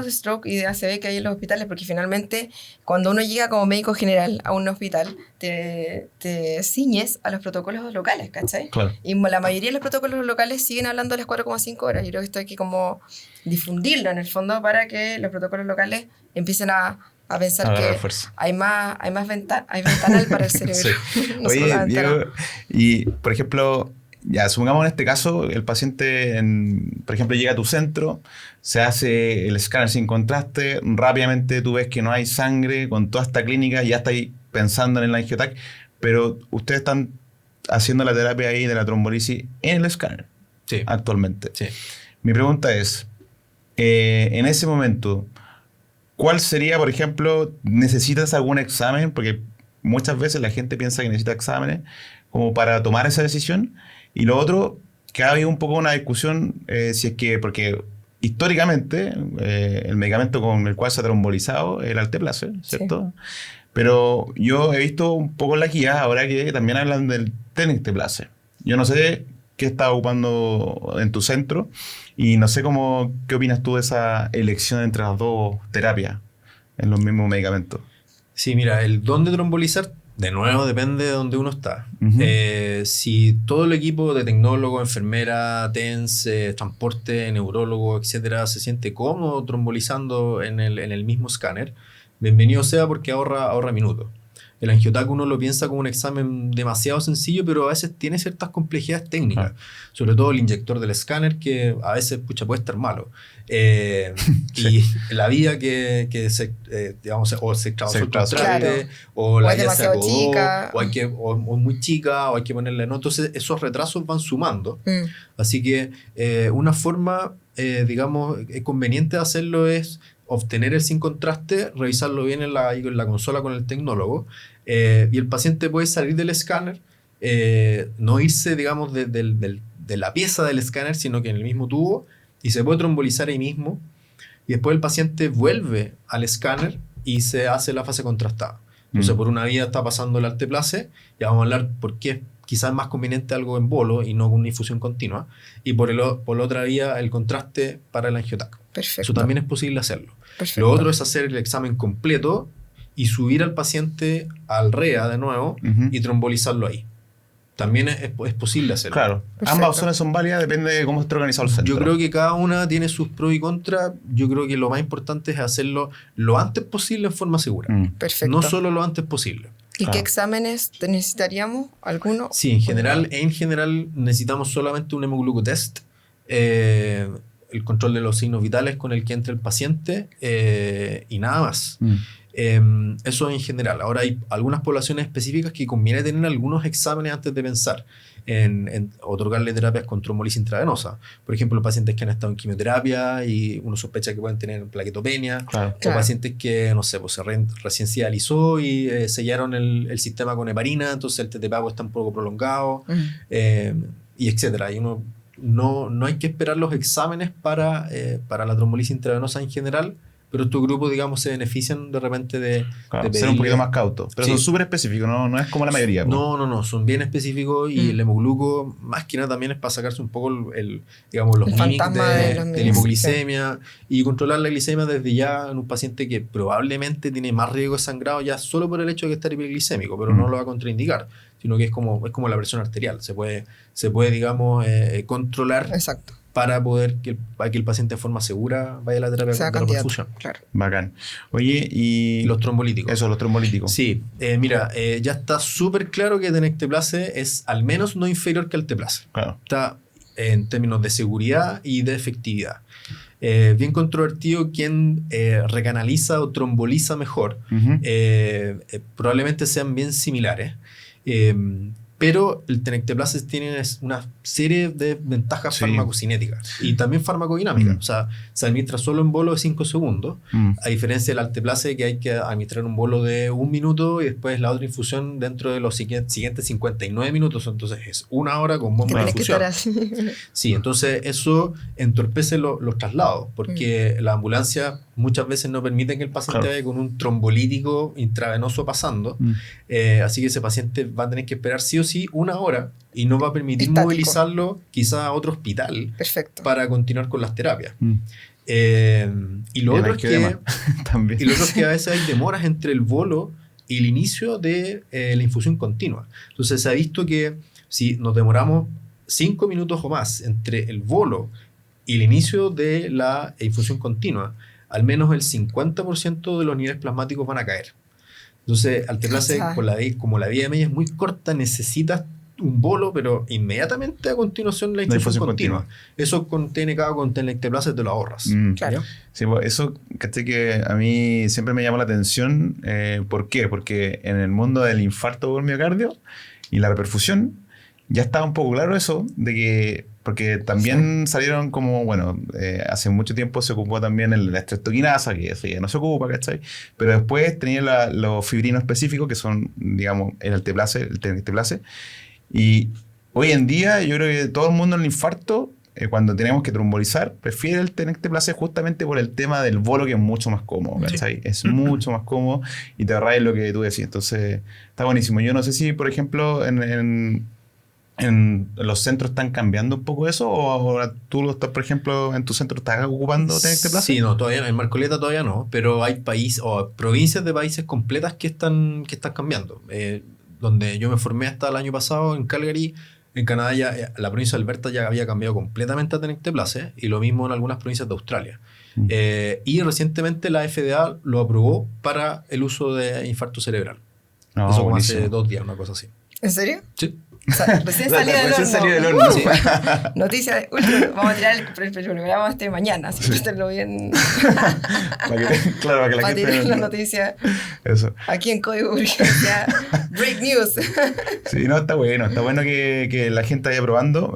stroke y de ACV que hay en los hospitales, porque finalmente cuando uno llega como médico general a un hospital, te ciñes a los protocolos locales, ¿cachai? Claro. Y la mayoría de los protocolos locales siguen hablando a las 4,5 horas. Yo creo que esto hay que como difundirlo en el fondo para que los protocolos locales empiecen a pensar que hay ventanal para el cerebro. Sí. No. Oye, Diego, y por ejemplo, ya supongamos en este caso, el paciente, por ejemplo, llega a tu centro, se hace el escáner sin contraste, rápidamente tú ves que no hay sangre con toda esta clínica, ya estáis pensando en el angiotac, pero ustedes están haciendo la terapia ahí de la trombolisis en el escáner actualmente. Sí. Mi pregunta es, en ese momento, ¿cuál sería, por ejemplo, necesitas algún examen? Porque muchas veces la gente piensa que necesita exámenes como para tomar esa decisión. Y lo otro, que ha habido un poco una discusión, si es que, porque históricamente el medicamento con el cual se ha trombolizado es el alteplase, ¿cierto? Sí. Pero yo he visto un poco en la guía ahora que también hablan del tenecteplase. Yo no sé qué estás ocupando en tu centro y no sé qué opinas tú de esa elección entre las dos terapias en los mismos medicamentos. Sí, mira, el dónde trombolizar, de nuevo, depende de dónde uno está. Si todo el equipo de tecnólogo, enfermera, TENS, transporte, neurólogo, etcétera, se siente cómodo trombolizando en el mismo escáner, bienvenido sea porque ahorra minutos. el angiotac uno lo piensa como un examen demasiado sencillo, pero a veces tiene ciertas complejidades técnicas. Sobre todo el inyector del escáner, que a veces puede estar malo. Y la vía que se, digamos, o se trabajó el contraste, o la vía se acodó, chica, o muy chica, o hay que ponerle, ¿no? Entonces esos retrasos van sumando. Así que una forma, digamos, conveniente de hacerlo es obtener el sin contraste, revisarlo bien en la consola con el tecnólogo, y el paciente puede salir del escáner, no irse, digamos, de la pieza del escáner, sino que en el mismo tubo, y se puede trombolizar ahí mismo, y después el paciente vuelve al escáner y se hace la fase contrastada. Entonces, por una vía está pasando el alteplase, ya vamos a hablar por qué quizás es más conveniente algo en bolo y no con una infusión continua, y por la otra vía el contraste para el angiotac. Perfecto. Eso también es posible hacerlo. Perfecto. Lo otro es hacer el examen completo y subir al paciente al REA de nuevo y trombolizarlo ahí. También es posible hacerlo. Claro. Perfecto. Ambas opciones son válidas, depende de cómo esté organizado el centro. Yo creo que cada una tiene sus pros y contras. Yo creo que lo más importante es hacerlo lo antes posible en forma segura. Perfecto. No solo lo antes posible. ¿Y qué exámenes necesitaríamos? ¿Alguno? Sí, en general necesitamos solamente un hemoglucotest, el control de los signos vitales con el que entra el paciente, y nada más. Eso en general. Ahora hay algunas poblaciones específicas que conviene tener algunos exámenes antes de pensar en otorgarle terapias con trombolisis intravenosa. Por ejemplo, pacientes que han estado en quimioterapia y uno sospecha que pueden tener plaquetopenia, o pacientes que, no sé, pues se recién se dializó y sellaron el sistema con heparina, entonces el TTP está un poco prolongado, y etcétera. Y uno no hay que esperar los exámenes para la trombolisis intravenosa en general, pero estos grupos, digamos, se benefician de repente de ser un poquito más cautos. Pero son súper específicos, no es como la mayoría. No, son bien específicos, y el hemogluco, más que nada, también es para sacarse un poco digamos, los mimics de la hipoglicemia, y controlar la glicemia desde ya en un paciente que probablemente tiene más riesgo de sangrado ya solo por el hecho de que está hiperglicémico, pero no lo va a contraindicar, sino que es como la presión arterial. Se puede digamos, controlar. Exacto. Para que el paciente de forma segura vaya a la terapia de reperfusión. Claro. Bacán. Oye, y los trombolíticos. Eso, los trombolíticos. Sí, mira, ya está súper claro que tenecteplase es al menos no inferior que alteplase. Claro. Está en términos de seguridad y de efectividad. Bien controvertido quién recanaliza o tromboliza mejor. Probablemente sean bien similares. Pero el tenecteplase tiene una serie de ventajas farmacocinéticas y también farmacodinámicas. O sea, se administra solo en bolo de 5 segundos, a diferencia del alteplase, que hay que administrar un bolo de 1 minuto y después la otra infusión dentro de los siguientes 59 minutos. Entonces es 1 hora con bomba de infusión. Sí, entonces eso entorpece los traslados, porque la ambulancia muchas veces no permite que el paciente vaya con un trombolítico intravenoso pasando. Así que ese paciente va a tener que esperar sí o sí 1 hora y no va a permitir movilizarlo quizás a otro hospital para continuar con las terapias. Y lo otro es que a veces hay demoras entre el bolo y el inicio de la infusión continua. Entonces se ha visto que si nos demoramos 5 minutos o más entre el bolo y el inicio de la infusión continua, al menos el 50% de los niveles plasmáticos van a caer. Entonces, alteplase, como la vía media es muy corta, necesitas un bolo, pero inmediatamente a continuación la infusión continua. Eso con TNK o con tenecteplase te lo ahorras. Claro. Sí, eso que a mí siempre me llama la atención. ¿Por qué? Porque en el mundo del infarto por miocardio y la reperfusión ya estaba un poco claro eso, de que porque también salieron como, hace mucho tiempo se ocupó también la estreptoquinasa, que eso ya no se ocupa, ¿cachai? Pero después tenía los fibrinos específicos, que son, digamos, el tenecteplase. Y hoy en día yo creo que todo el mundo en el infarto, cuando tenemos que trombolizar, prefiere el tenecteplase justamente por el tema del bolo, que es mucho más cómodo, ¿cachai? Es mucho más cómodo y te ahorras lo que tú decías. Entonces, está buenísimo. Yo no sé si, por ejemplo, en los centros están cambiando un poco eso, o ahora tú estás, por ejemplo, en tu centro estás ocupando tenecteplase. Sí, no, todavía en Marcoleta todavía no, pero hay países o provincias de países completas que están cambiando. Donde yo me formé hasta el año pasado en Calgary, en Canadá, ya la provincia de Alberta ya había cambiado completamente a tenecteplase, y lo mismo en algunas provincias de Australia. Y recientemente la FDA lo aprobó para el uso de infarto cerebral. No, Eso como buenísimo. hace 2 días, una cosa así. ¿En serio? Sí. O sea, recién salió del horno. Sí. Noticia de último. Vamos a tirar el programa mañana, así que esténlo bien. Claro, para que la Para tirar gente... la noticia Eso. aquí en Código Urgencia. Break news. Sí, no, está bueno que la gente vaya probando.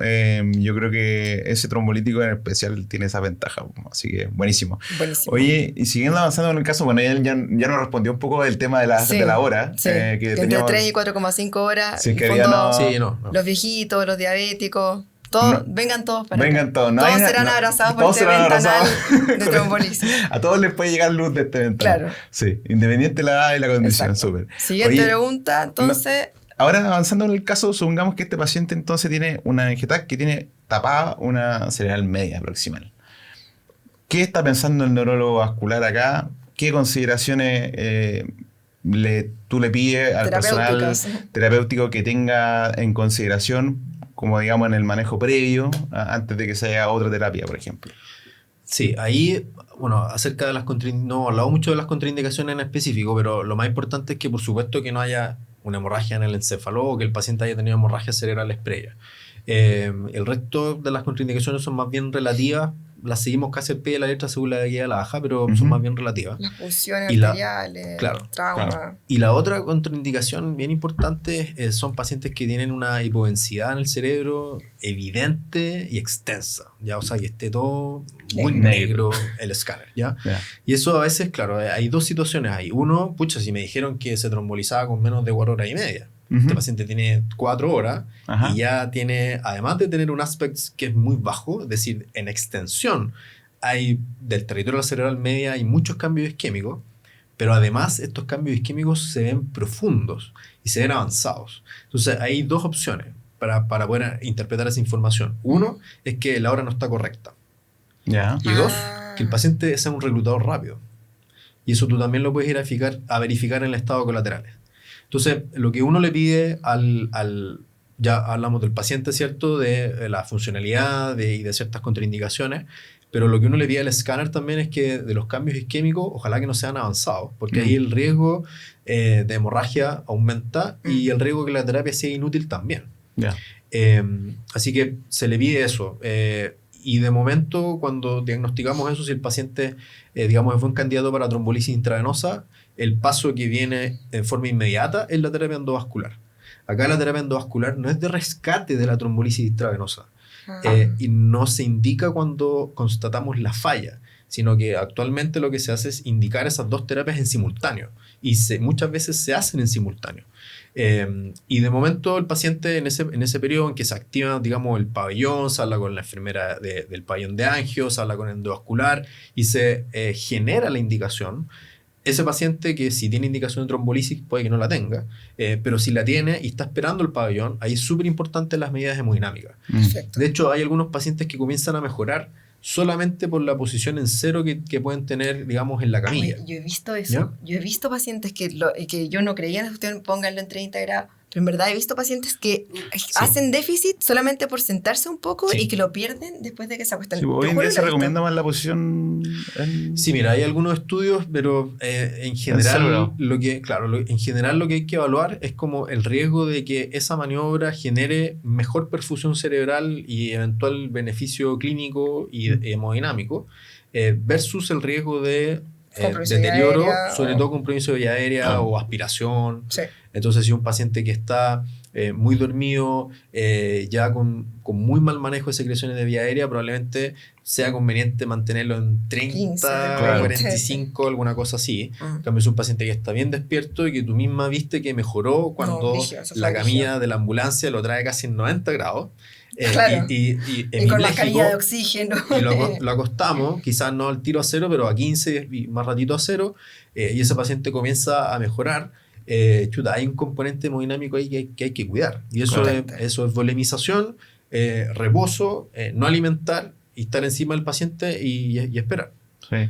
Yo creo que ese trombolítico en especial tiene esa ventaja, así que buenísimo. Buenísimo. Oye, y siguiendo avanzando en el caso, bueno, ya nos respondió un poco del tema de la hora. Sí, Que que teníamos, entre 3 y 4,5 horas. Sí, en que fondo, había no... Sí, no. Los viejitos, los diabéticos, todos, vengan todos para vengan acá. todos. No todos hay serán no, abrazados por todos este serán ventanal abrazados. de trombolisis. A todos les puede llegar luz de este ventanal. Claro. Sí, independiente de la edad y la condición, Exacto. súper. Siguiente Oye, pregunta, entonces... Ahora, avanzando en el caso, supongamos que este paciente entonces tiene una EGTAC que tiene tapada una cerebral media proximal. ¿Qué está pensando el neurólogo vascular acá? ¿Qué consideraciones tú le pides al personal terapéutico que tenga en consideración, como digamos en el manejo previo, antes de que se haga otra terapia, por ejemplo? Sí, ahí, bueno, acerca de las contraindicaciones, no he hablado mucho de las contraindicaciones en específico, pero lo más importante es que por supuesto que no haya una hemorragia en el encéfalo o que el paciente haya tenido hemorragias cerebrales previas. El resto de las contraindicaciones son más bien relativas, las seguimos casi al pie de la letra según la guía de la baja, pero son más bien relativas. Las funciones Y arteriales, trauma. Claro. Y la otra contraindicación bien importante son pacientes que tienen una hipodensidad en el cerebro evidente y extensa, ¿ya? O sea, que esté todo muy negro el escáner, ¿ya? Yeah. Y eso a veces, claro, hay dos situaciones ahí. Uno, pucha, si me dijeron que se trombolizaba con menos de 4 horas y media. Este paciente tiene 4 horas y ya tiene, además de tener un aspect que es muy bajo, es decir, en extensión, hay del territorio cerebral media hay muchos cambios isquémicos, pero además estos cambios isquémicos se ven profundos y se ven avanzados. Entonces hay dos opciones para poder interpretar esa información. Uno es que la hora no está correcta. Yeah. Y dos, que el paciente sea un reclutador rápido. Y eso tú también lo puedes ir a verificar en el estado colaterales. Entonces, lo que uno le pide ya hablamos del paciente, ¿cierto? De la funcionalidad y de ciertas contraindicaciones, pero lo que uno le pide al escáner también es que de los cambios isquémicos, ojalá que no sean avanzados, porque ahí el riesgo de hemorragia aumenta y el riesgo de que la terapia sea inútil también. Yeah. Así que se le pide eso. Y de momento, cuando diagnosticamos eso, si el paciente, digamos, es buen candidato para trombolisis intravenosa, el paso que viene en forma inmediata es la terapia endovascular. Acá la terapia endovascular no es de rescate de la trombolisis intravenosa y no se indica cuando constatamos la falla, sino que actualmente lo que se hace es indicar esas dos terapias en simultáneo y muchas veces se hacen en simultáneo. Y de momento el paciente en ese periodo en que se activa, digamos, el pabellón, se habla con la enfermera del pabellón de angio, se habla con el endovascular y se genera la indicación. Ese paciente que si tiene indicación de trombolisis puede que no la tenga, pero si la tiene y está esperando el pabellón, ahí es súper importante las medidas hemodinámicas. Perfecto. De hecho, hay algunos pacientes que comienzan a mejorar solamente por la posición en cero que pueden tener, digamos, en la camilla. Yo he visto eso. ¿Ya? Yo he visto pacientes que yo no creía en la cuestión, pónganlo en 30 grados. Pero en verdad he visto pacientes que hacen déficit solamente por sentarse un poco y que lo pierden después de que se acuestan. Sí, hoy en día se recomienda más la posición... Sí, mira, hay algunos estudios, pero en general lo que hay que evaluar es como el riesgo de que esa maniobra genere mejor perfusión cerebral y eventual beneficio clínico y hemodinámico versus el riesgo de deterioro, sobre todo compromiso de vía aérea o aspiración. Sí. Entonces, si un paciente que está muy dormido, ya con muy mal manejo de secreciones de vía aérea, probablemente sea conveniente mantenerlo en 30, 15, 45, alguna cosa así. En cambio, es un paciente que está bien despierto y que tú misma viste que mejoró cuando la camilla de la ambulancia lo trae casi en 90 grados. Claro. Y con mascarilla de oxígeno. Y lo acostamos, quizás no al tiro a 0, pero a 15 y más ratito a 0, y ese paciente comienza a mejorar. Hay un componente hemodinámico ahí que hay que cuidar. Y eso es volemización, reposo, no alimentar y estar encima del paciente y esperar. Sí.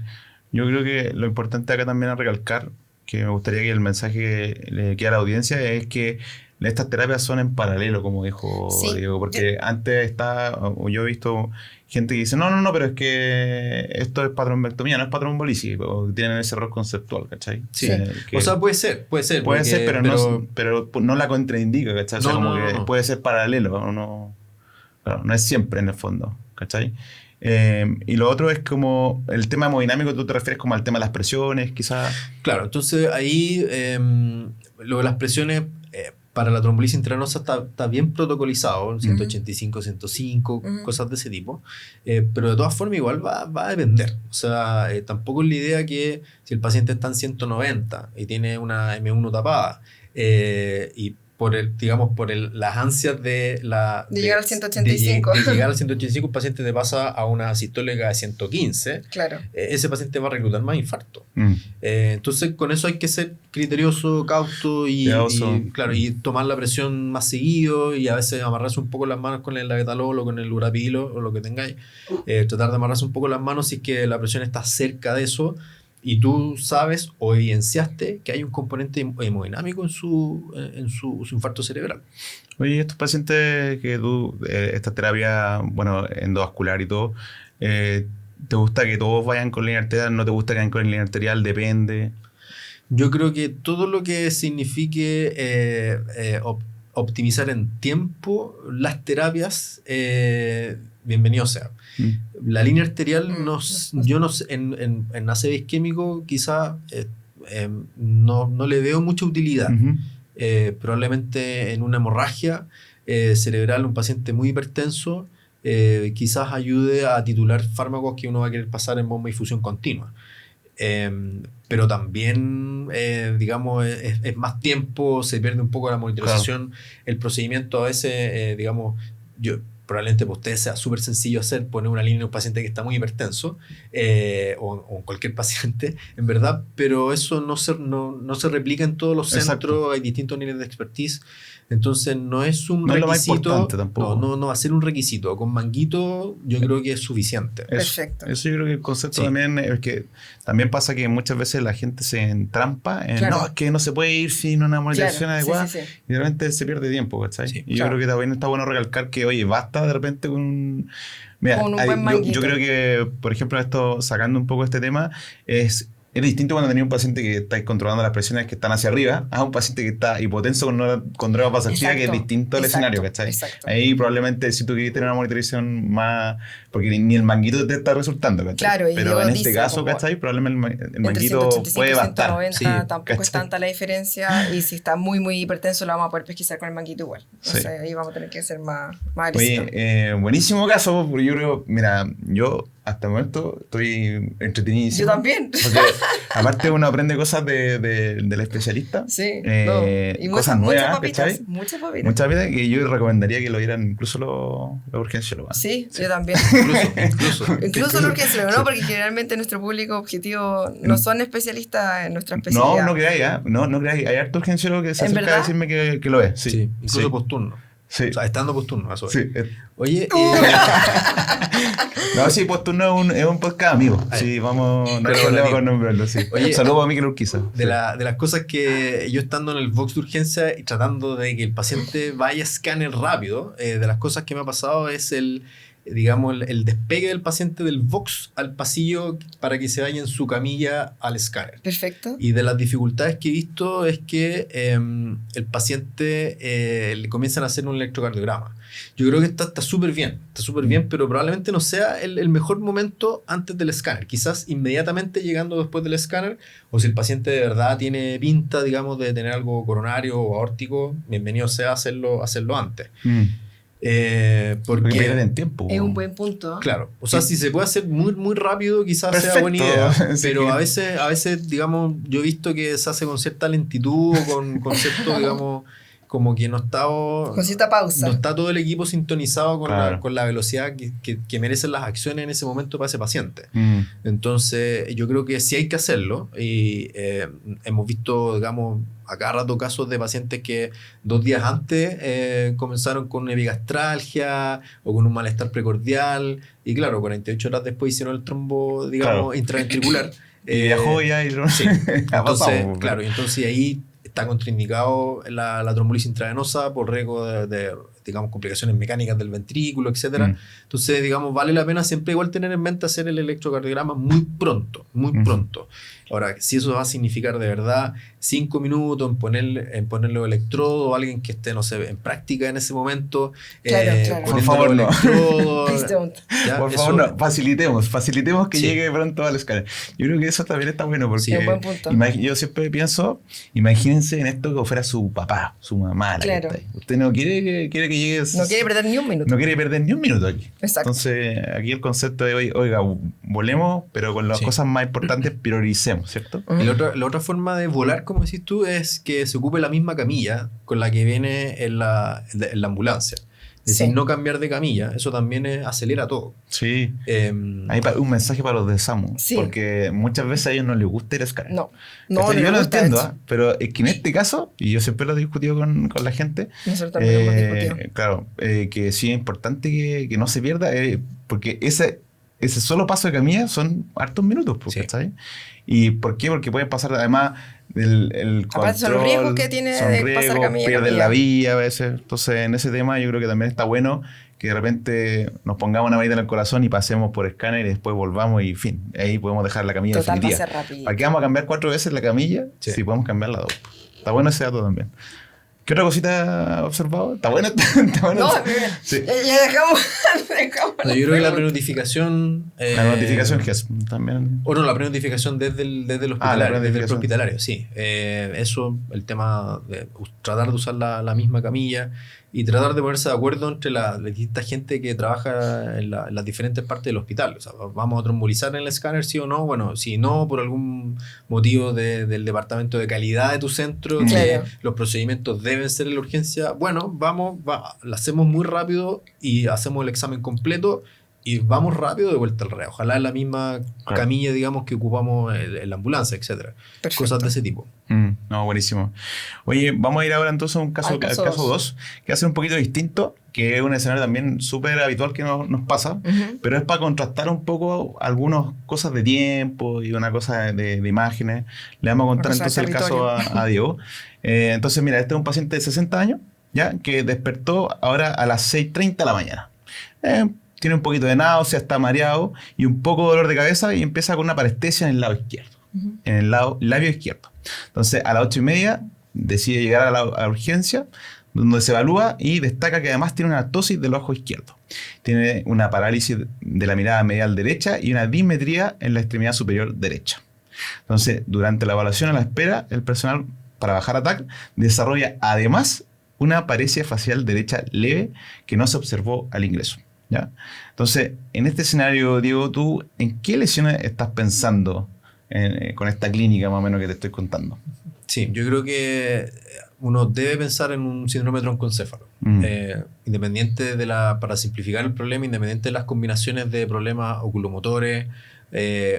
Yo creo que lo importante acá también es recalcar, que me gustaría que el mensaje le quede a la audiencia, es que estas terapias son en paralelo, como dijo Diego, porque antes yo he visto gente que dice, no, pero es que esto es patrón-vectomía, no es patrón-bolisis, tienen ese error conceptual, ¿cachai? Sí, o sea, puede ser, pero no la contraindica, ¿cachai? O sea, como que puede ser paralelo, no es siempre en el fondo, ¿cachai? Y lo otro es como el tema hemodinámico, tú te refieres como al tema de las presiones, quizás. Claro, entonces ahí lo de las presiones para la trombolisis intravenosa está bien protocolizado, 185, 105, cosas de ese tipo, pero de todas formas igual va a depender. O sea, tampoco es la idea que si el paciente está en 190 y tiene una M1 tapada y por las ansias de llegar al 185. De llegar al 185, el paciente te pasa a una sistólica de 115. Claro. Ese paciente va a reclutar más infarto. Entonces, con eso hay que ser criterioso, cauto y tomar la presión más seguido y a veces amarrarse un poco las manos con el labetalol o con el urapilo o lo que tengáis. Tratar de amarrarse un poco las manos si es que la presión está cerca de eso. Y tú sabes o evidenciaste que hay un componente hemodinámico en su infarto cerebral. Oye, estos pacientes que tú, esta terapia, endovascular y todo, ¿te gusta que todos vayan con línea arterial? ¿No te gusta que vayan con línea arterial? Depende. Yo creo que todo lo que signifique optimizar en tiempo las terapias, bienvenido sea. La línea arterial, yo no sé, en ACV isquémico quizá no le veo mucha utilidad. Probablemente en una hemorragia cerebral, un paciente muy hipertenso, quizás ayude a titular fármacos que uno va a querer pasar en bomba y difusión continua. Pero también, es más tiempo, se pierde un poco la monitorización. Claro. El procedimiento a veces, probablemente para ustedes sea súper sencillo hacer, poner una línea en un paciente que está muy hipertenso, o en cualquier paciente, en verdad, pero eso no se replica en todos los centros, hay distintos niveles de expertise, entonces no es un requisito, no va a ser un requisito, con manguito yo creo que es suficiente. Perfecto. Eso yo creo que el concepto también es que también pasa que muchas veces la gente se entrampa en, no, es que no se puede ir sin una monitorización adecuada, y de repente se pierde tiempo, ¿cachai? Y yo creo que también está bueno recalcar que, oye, basta de repente con un... Mira, con un buen manguito. Yo creo que, por ejemplo, esto, sacando un poco este tema, es distinto cuando tenés un paciente que estáis controlando las presiones que están hacia arriba a un paciente que está hipotenso con droga vasoactiva, que es distinto al escenario, ¿cachai? Ahí probablemente si tú quieres tener una monitorización más... Porque ni el manguito te está resultando, ¿cachai? Claro, pero en este caso, ¿cachai? Probablemente el manguito puede bastar. 190, tampoco es tanta la diferencia, y si está muy, muy hipertenso lo vamos a poder pesquisar con el manguito igual. Entonces ahí vamos a tener que ser más agresivos. Oye, buenísimo caso, porque yo creo, mira, yo hasta el momento estoy entretenidísimo. Yo también. Porque aparte uno aprende cosas del especialista. Sí. Y cosas nuevas, ¿cachai? Muchas papitas. Muchas papitas que yo recomendaría que lo vieran incluso los urgenciólogos. Sí, yo también. Incluso los urgenciólogos, ¿no? Porque generalmente nuestro público objetivo no son especialistas en nuestra especialidad. No creáis, no creáis. Hay harto urgenciólogo que se acerca a decirme que lo es. Sí, incluso posturno. Sí. O sea, estando posturno, eso es. Sí. Oye, no, sí, posturno es un podcast amigo. Sí, vamos, no hay problema con nombrarlo, sí. Oye, saludos a Mikel Urquiza. De las cosas que yo estando en el box de urgencia y tratando de que el paciente vaya a escáner rápido, de las cosas que me ha pasado es el despegue del paciente del box al pasillo para que se vaya en su camilla al escáner. Perfecto. Y de las dificultades que he visto es que el paciente le comienzan a hacer un electrocardiograma. Yo creo que está súper bien, pero probablemente no sea el mejor momento antes del escáner. Quizás inmediatamente llegando después del escáner, o si el paciente de verdad tiene pinta, digamos, de tener algo coronario o aórtico, bienvenido sea hacerlo antes. Porque en tiempo. Es un buen punto. Claro, o sea, si se puede hacer muy, muy rápido, quizás sea buena idea. Pero a veces, digamos, yo he visto que se hace con cierta lentitud o con concepto, digamos, como que no está... Con cierta pausa. No está todo el equipo sintonizado con la velocidad que merecen las acciones en ese momento para ese paciente. Entonces, yo creo que sí hay que hacerlo. Y hemos visto, digamos, a cada rato casos de pacientes que 2 días antes comenzaron con una epigastralgia o con un malestar precordial. Y claro, 48 horas después hicieron el trombo, digamos, intraventricular. Y viajó ya y... Sí. Entonces, claro, y entonces ahí está contraindicado la trombolisis intravenosa por riesgo digamos, complicaciones mecánicas del ventrículo, etcétera. Entonces, digamos, vale la pena siempre igual tener en mente hacer el electrocardiograma muy pronto, muy pronto. Ahora, si eso va a significar de verdad 5 minutos en ponerle los electrodos, o alguien que esté, no sé, en práctica en ese momento, Claro. Por favor, no. Please don't. Por favor, no. Facilitemos que llegue pronto al escáner. Yo creo que eso también está bueno, porque un buen punto. yo siempre pienso, imagínense en esto que fuera su papá, su mamá, la que está ahí. Usted no quiere que llegue... No quiere perder ni un minuto. No quiere perder ni un minuto aquí. Exacto. Entonces, aquí el concepto de hoy, oiga, volemos, pero con las cosas más importantes prioricemos, ¿cierto? Y la otra forma de volar, como decís tú, es que se ocupe la misma camilla con la que viene en la ambulancia. Es decir, no cambiar de camilla, eso también acelera todo. Sí. Hay un mensaje para los de SAMU, porque muchas veces a ellos no les gusta ir a escalar. No yo lo entiendo, pero es que en este caso, y yo siempre lo he discutido con la gente, nosotros también lo hemos discutido. Claro, que sí es importante que no se pierda, porque ese solo paso de camilla son hartos minutos, ¿sabes? ¿Y por qué? Porque pueden pasar además el control, son los riesgos que tiene de pasar camilla. Pierden la vía a veces. Entonces, en ese tema yo creo que también está bueno que de repente nos pongamos una varita en el corazón y pasemos por escáner y después volvamos y fin. Ahí podemos dejar la camilla definitiva. ¿Para qué vamos a cambiar 4 veces la camilla? Si podemos cambiarla 2. Está bueno ese dato también. ¿Qué otra cosita has observado? ¿Está bueno? No, sí. Ya dejamos. No, yo creo que la prenotificación... la notificación que es también... O no, la prenotificación desde el hospitalario. Desde el hospitalario, sí. Eso, el tema de tratar de usar la misma camilla y tratar de ponerse de acuerdo entre la distinta gente que trabaja en las diferentes partes del hospital. O sea, ¿vamos a trombolizar en el escáner, sí o no? Bueno, si no, por algún motivo del departamento de calidad de tu centro, que los procedimientos deben ser en la urgencia, bueno, lo hacemos muy rápido y hacemos el examen completo y vamos rápido de vuelta al REA. Ojalá en la misma camilla, digamos, que ocupamos en la ambulancia, etcétera. Cosas de ese tipo. No, buenísimo. Oye, vamos a ir ahora entonces a un caso 2, que va a ser un poquito distinto, que es un escenario también súper habitual que nos pasa, pero es para contrastar un poco algunas cosas de tiempo y una cosa de imágenes. Le vamos a contar entonces el caso a Diego. Entonces, mira, este es un paciente de 60 años, ¿ya? Que despertó ahora a las 6:30 de la mañana. Tiene un poquito de náusea, está mareado y un poco de dolor de cabeza y empieza con una parestesia en el lado izquierdo, en el labio izquierdo. Entonces, a las 8:30 decide llegar a la urgencia, donde se evalúa y destaca que además tiene una ptosis del ojo izquierdo. Tiene una parálisis de la mirada medial derecha y una dismetría en la extremidad superior derecha. Entonces, durante la evaluación a la espera, el personal, para bajar a TAC, desarrolla además una paresia facial derecha leve que no se observó al ingreso. ¿Ya? Entonces, en este escenario, Diego, ¿tú en qué lesiones estás pensando con esta clínica más o menos que te estoy contando? Sí, yo creo que uno debe pensar en un síndrome troncoencéfalo. Independiente para simplificar el problema, independiente de las combinaciones de problemas oculomotores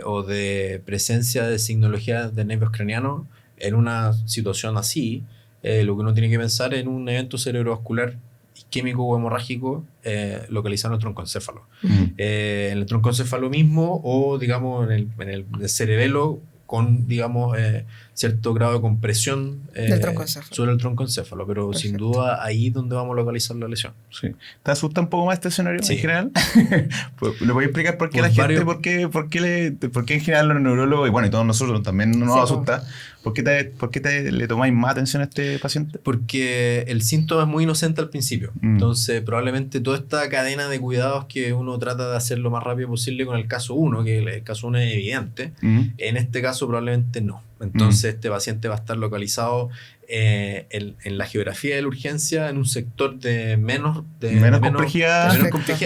o de presencia de signología de nervios craneanos, en una situación así, lo que uno tiene que pensar es en un evento cerebrovascular isquémico o hemorrágico localizado en el troncoencéfalo. En el troncoencéfalo mismo o, digamos, en el cerebelo con, digamos, cierto grado de compresión sobre el troncoencéfalo, pero sin duda ahí es donde vamos a localizar la lesión. Sí. ¿Te asusta un poco más este escenario en general? ¿Le voy a explicar por qué por qué en general los neurólogos, y bueno, y todos nosotros también nos asusta? ¿Por qué le tomáis más atención a este paciente? Porque el síntoma es muy inocente al principio. Entonces, probablemente toda esta cadena de cuidados que uno trata de hacer lo más rápido posible con el caso 1, que el caso 1 es evidente, en este caso probablemente no. Entonces, este paciente va a estar localizado en la geografía de la urgencia en un sector de menos complejidad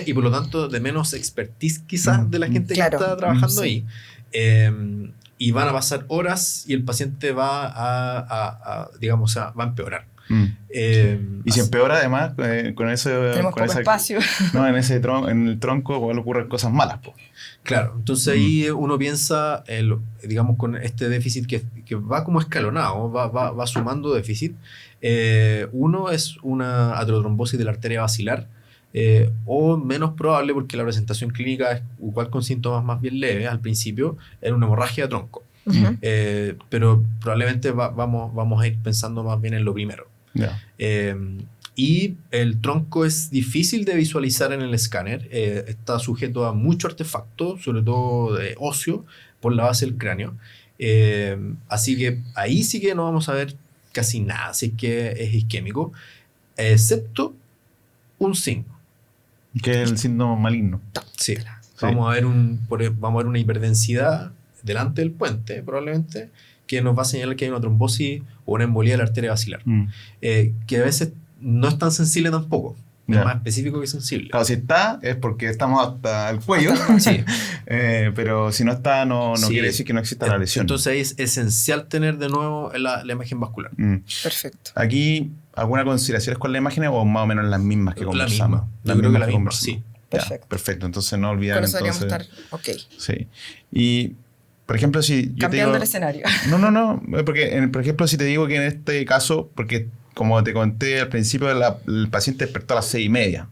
y por lo tanto de menos expertise quizás de la gente que está trabajando ahí. Y van a pasar horas y el paciente va va a empeorar. Y si empeora además con ese... Tenemos con poco espacio. No, en el tronco ocurren cosas malas. Claro, entonces ahí uno piensa, digamos, con este déficit que va como escalonado, va sumando déficit. Uno es una aterotrombosis de la arteria basilar, o menos probable, porque la presentación clínica es igual con síntomas más bien leves al principio, era una hemorragia de tronco. Ujú. Pero probablemente vamos a ir pensando más bien en lo primero. Ya. Y el tronco es difícil de visualizar en el escáner. Está sujeto a mucho artefacto, sobre todo de óseo, por la base del cráneo. Así que ahí sí que no vamos a ver casi nada, así que es isquémico, excepto un signo. Que es el síndrome maligno. Sí. Sí. Vamos a ver una hiperdensidad delante del puente, probablemente, que nos va a señalar que hay una trombosis o una embolía de la arteria basilar. Que a veces no es tan sensible tampoco. Es Ya. más específico que sensible. Claro, si está es porque estamos hasta el cuello, Sí. pero si no está no Sí. quiere decir que no exista la lesión. Entonces ahí es esencial tener de nuevo la imagen vascular. Perfecto. Aquí, ¿alguna consideración con la imagen o más o menos las mismas que La conversamos? misma. Yo creo que la misma, conversamos. sí. Ya, Perfecto. perfecto, entonces no olvidar. Con eso deberíamos entonces, estar ok. Sí. Y, por ejemplo, si yo te Cambiando digo... el escenario. No, porque, por ejemplo, si te digo que en este caso, porque como te conté al principio, el paciente despertó a las 6:30.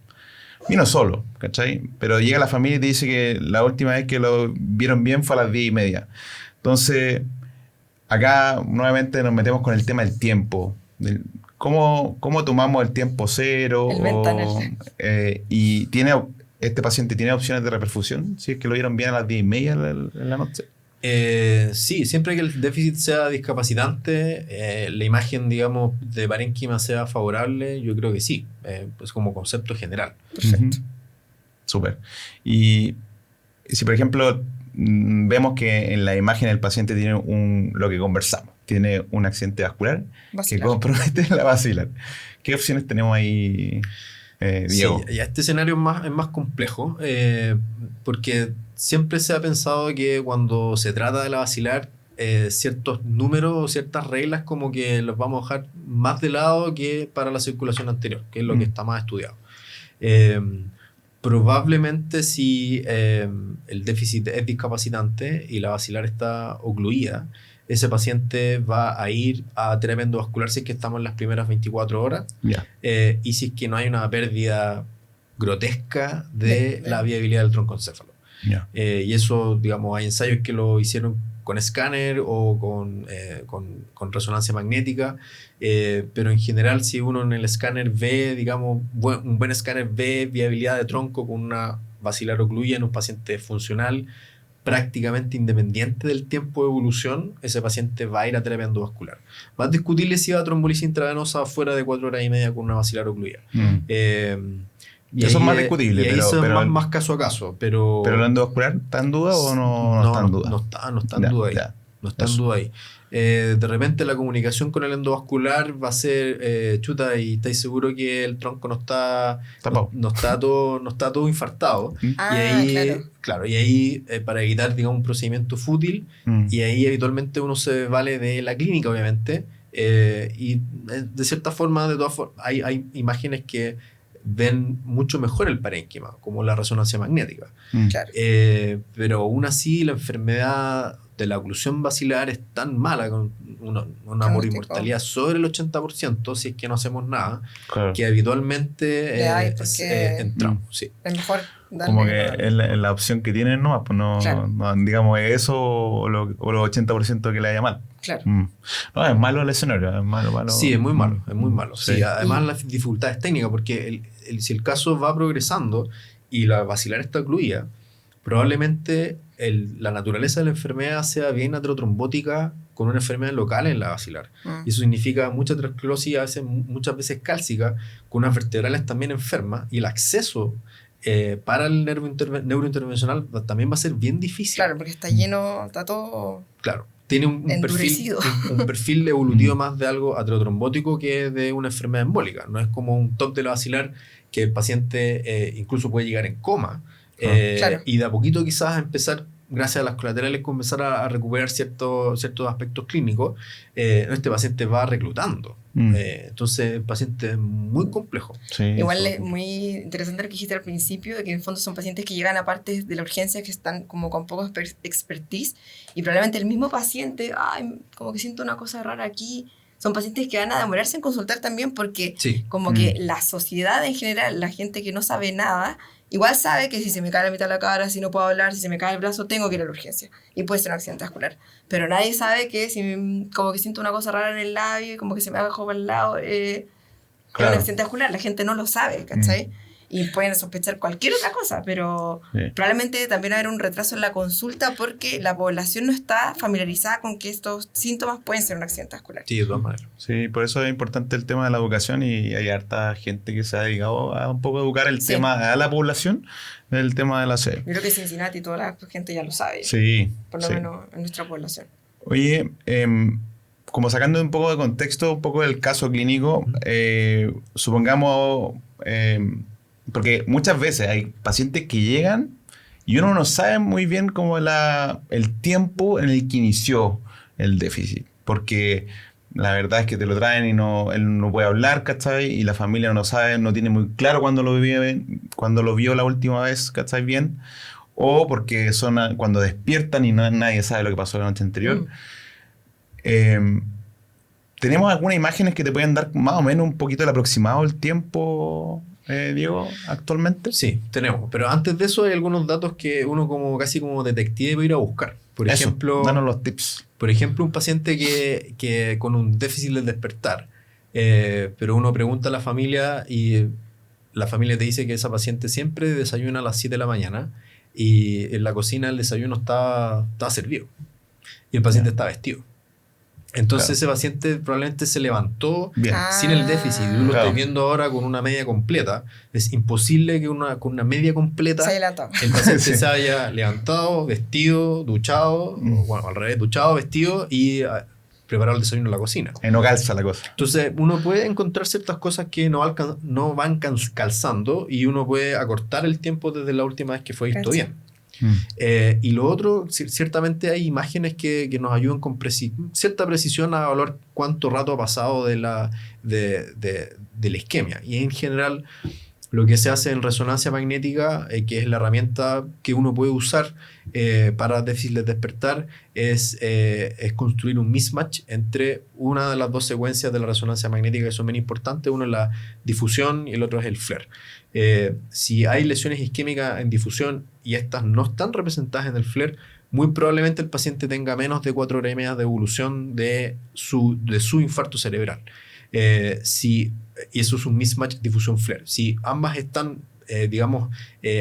Vino solo, ¿cachai? Pero llega la familia y te dice que la última vez que lo vieron bien fue a las 10:30. Entonces, acá nuevamente nos metemos con el tema del tiempo. ¿Cómo tomamos el tiempo cero? El ventanal. Y este paciente tiene opciones de reperfusión, si es que lo vieron bien a las 10:30 en la noche. Sí, siempre que el déficit sea discapacitante, la imagen, digamos, de parénquima sea favorable, yo creo que sí, pues como concepto general. Perfecto. Súper. Y si, por ejemplo, vemos que en la imagen el paciente tiene lo que conversamos, tiene un accidente vascular Basilar. que compromete la basilar. ¿Qué opciones tenemos ahí, Diego? Sí, ya este escenario es más complejo, porque siempre se ha pensado que cuando se trata de la basilar, ciertos números o ciertas reglas como que los vamos a dejar más de lado que para la circulación anterior, que es lo que está más estudiado. Probablemente si el déficit es discapacitante y la basilar está ocluida, ese paciente va a ir a terapia endovascular si es que estamos en las primeras 24 horas. Ya. Y si es que no hay una pérdida grotesca de la viabilidad del troncoencéfalo. Ya. Y eso, digamos, hay ensayos que lo hicieron con escáner o con resonancia magnética, pero en general si uno en el escáner ve, digamos, un buen escáner ve viabilidad de tronco con una basilar ocluida en un paciente funcional, prácticamente independiente del tiempo de evolución, ese paciente va a ir a terapia endovascular. Va a discutirle si va a trombolisis intravenosa fuera de 4 horas y media con una basilar ocluida. Y eso es más ahí discutible, y ahí pero eso es más caso a caso. Pero el endovascular está en duda o no está en duda. No está en duda ahí. Ya. No está en duda ahí. De repente la comunicación con el endovascular va a ser chuta, y estáis seguro que el tronco no está Tapado. no está todo infartado. Ah, Y ahí, claro. y ahí para evitar, digamos, un procedimiento fútil, y ahí habitualmente uno se vale de la clínica, obviamente, y de cierta forma, de todas formas, hay imágenes que ven mucho mejor el parénquima, como la resonancia magnética. Claro. Pero aún así la enfermedad de la oclusión basilar es tan mala, con una mortalidad sobre el 80%, si es que no hacemos nada, Claro. que habitualmente entramos. Sí. Es mejor darle Como que es la opción que tienen, ¿no? Pues no, Claro. no, digamos, eso o los 80% que le haya mal. Claro. No, es malo el escenario, es malo. Sí, es muy malo, es muy malo. Sí. Sí, además las dificultades técnicas, porque si el caso va progresando y la basilar está ocluida, probablemente la naturaleza de la enfermedad sea bien aterotrombótica con una enfermedad local en la basilar. Y eso significa mucha aterosclerosis, muchas veces cálcica, con unas vertebrales también enfermas, y el acceso para el neurointervencional también va a ser bien difícil. Claro, porque está lleno, está todo... Claro. Tiene un perfil evolutivo más de algo aterotrombótico que de una enfermedad embólica. No es como un TOC de la basilar que el paciente incluso puede llegar en coma. Claro. Y de a poquito quizás empezar, gracias a las colaterales, comenzar a recuperar ciertos aspectos clínicos. Este paciente va reclutando. Entonces el paciente es muy complejo. Sí, igual es muy interesante lo que dijiste al principio, de que en el fondo son pacientes que llegan a partes de la urgencia que están como con poco expertise, y probablemente el mismo paciente, ay, como que siento una cosa rara aquí, son pacientes que van a demorarse en consultar también porque Sí. como que la sociedad en general, la gente que no sabe nada, igual sabe que si se me cae la mitad de la cara, si no puedo hablar, si se me cae el brazo, tengo que ir a la urgencia. Y puede ser un accidente vascular. Pero nadie sabe que si como que siento una cosa rara en el labio, como que se me bajó para el lado, es un accidente vascular. La gente no lo sabe, ¿cachai? Y pueden sospechar cualquier otra cosa, pero probablemente también va a haber un retraso en la consulta porque la población no está familiarizada con que estos síntomas pueden ser un accidente vascular. Sí, de todas maneras. Sí, por eso es importante el tema de la educación y hay harta gente que se ha dedicado a un poco educar el tema a la población del tema de la sed. Yo creo que Cincinnati toda la gente ya lo sabe. Sí. Por lo menos en nuestra población. Oye, como sacando un poco de contexto, un poco del caso clínico, supongamos... porque muchas veces hay pacientes que llegan y uno no sabe muy bien cómo el tiempo en el que inició el déficit. Porque la verdad es que te lo traen y él no puede hablar, ¿cachai? Y la familia no sabe, no tiene muy claro cuándo lo vio la última vez, ¿cachai? Bien. O porque son cuando despiertan y nadie sabe lo que pasó la noche anterior. ¿Tenemos algunas imágenes que te pueden dar más o menos un poquito el aproximado del tiempo, Diego, actualmente? Sí, tenemos. Pero antes de eso hay algunos datos que uno casi como detective puede ir a buscar. Por ejemplo, danos los tips. Por ejemplo, un paciente que con un déficit del despertar, pero uno pregunta a la familia y la familia te dice que esa paciente siempre desayuna a las 7 de la mañana y en la cocina el desayuno está servido y el paciente está vestido. Entonces ese paciente probablemente se levantó sin el déficit. Tú lo estás viendo ahora con una media completa. Es imposible que con una media completa el paciente se haya levantado, vestido, duchado, bueno, al revés, duchado, vestido y preparado el desayuno en la cocina. No calza la cosa. Entonces uno puede encontrar ciertas cosas que no van calzando y uno puede acortar el tiempo desde la última vez que fue visto bien. Y lo otro, ciertamente hay imágenes que nos ayudan con cierta precisión a evaluar cuánto rato ha pasado de la isquemia. Y en general, lo que se hace en resonancia magnética, que es la herramienta que uno puede usar para déficit de despertar, es construir un mismatch entre una de las dos secuencias de la resonancia magnética que son bien importantes. Uno es la difusión y el otro es el flare. Si hay lesiones isquémicas en difusión y estas no están representadas en el flare, muy probablemente el paciente tenga menos de 4 horas y media de evolución de su infarto cerebral. Y eso es un mismatch difusión-flare. Si ambas están,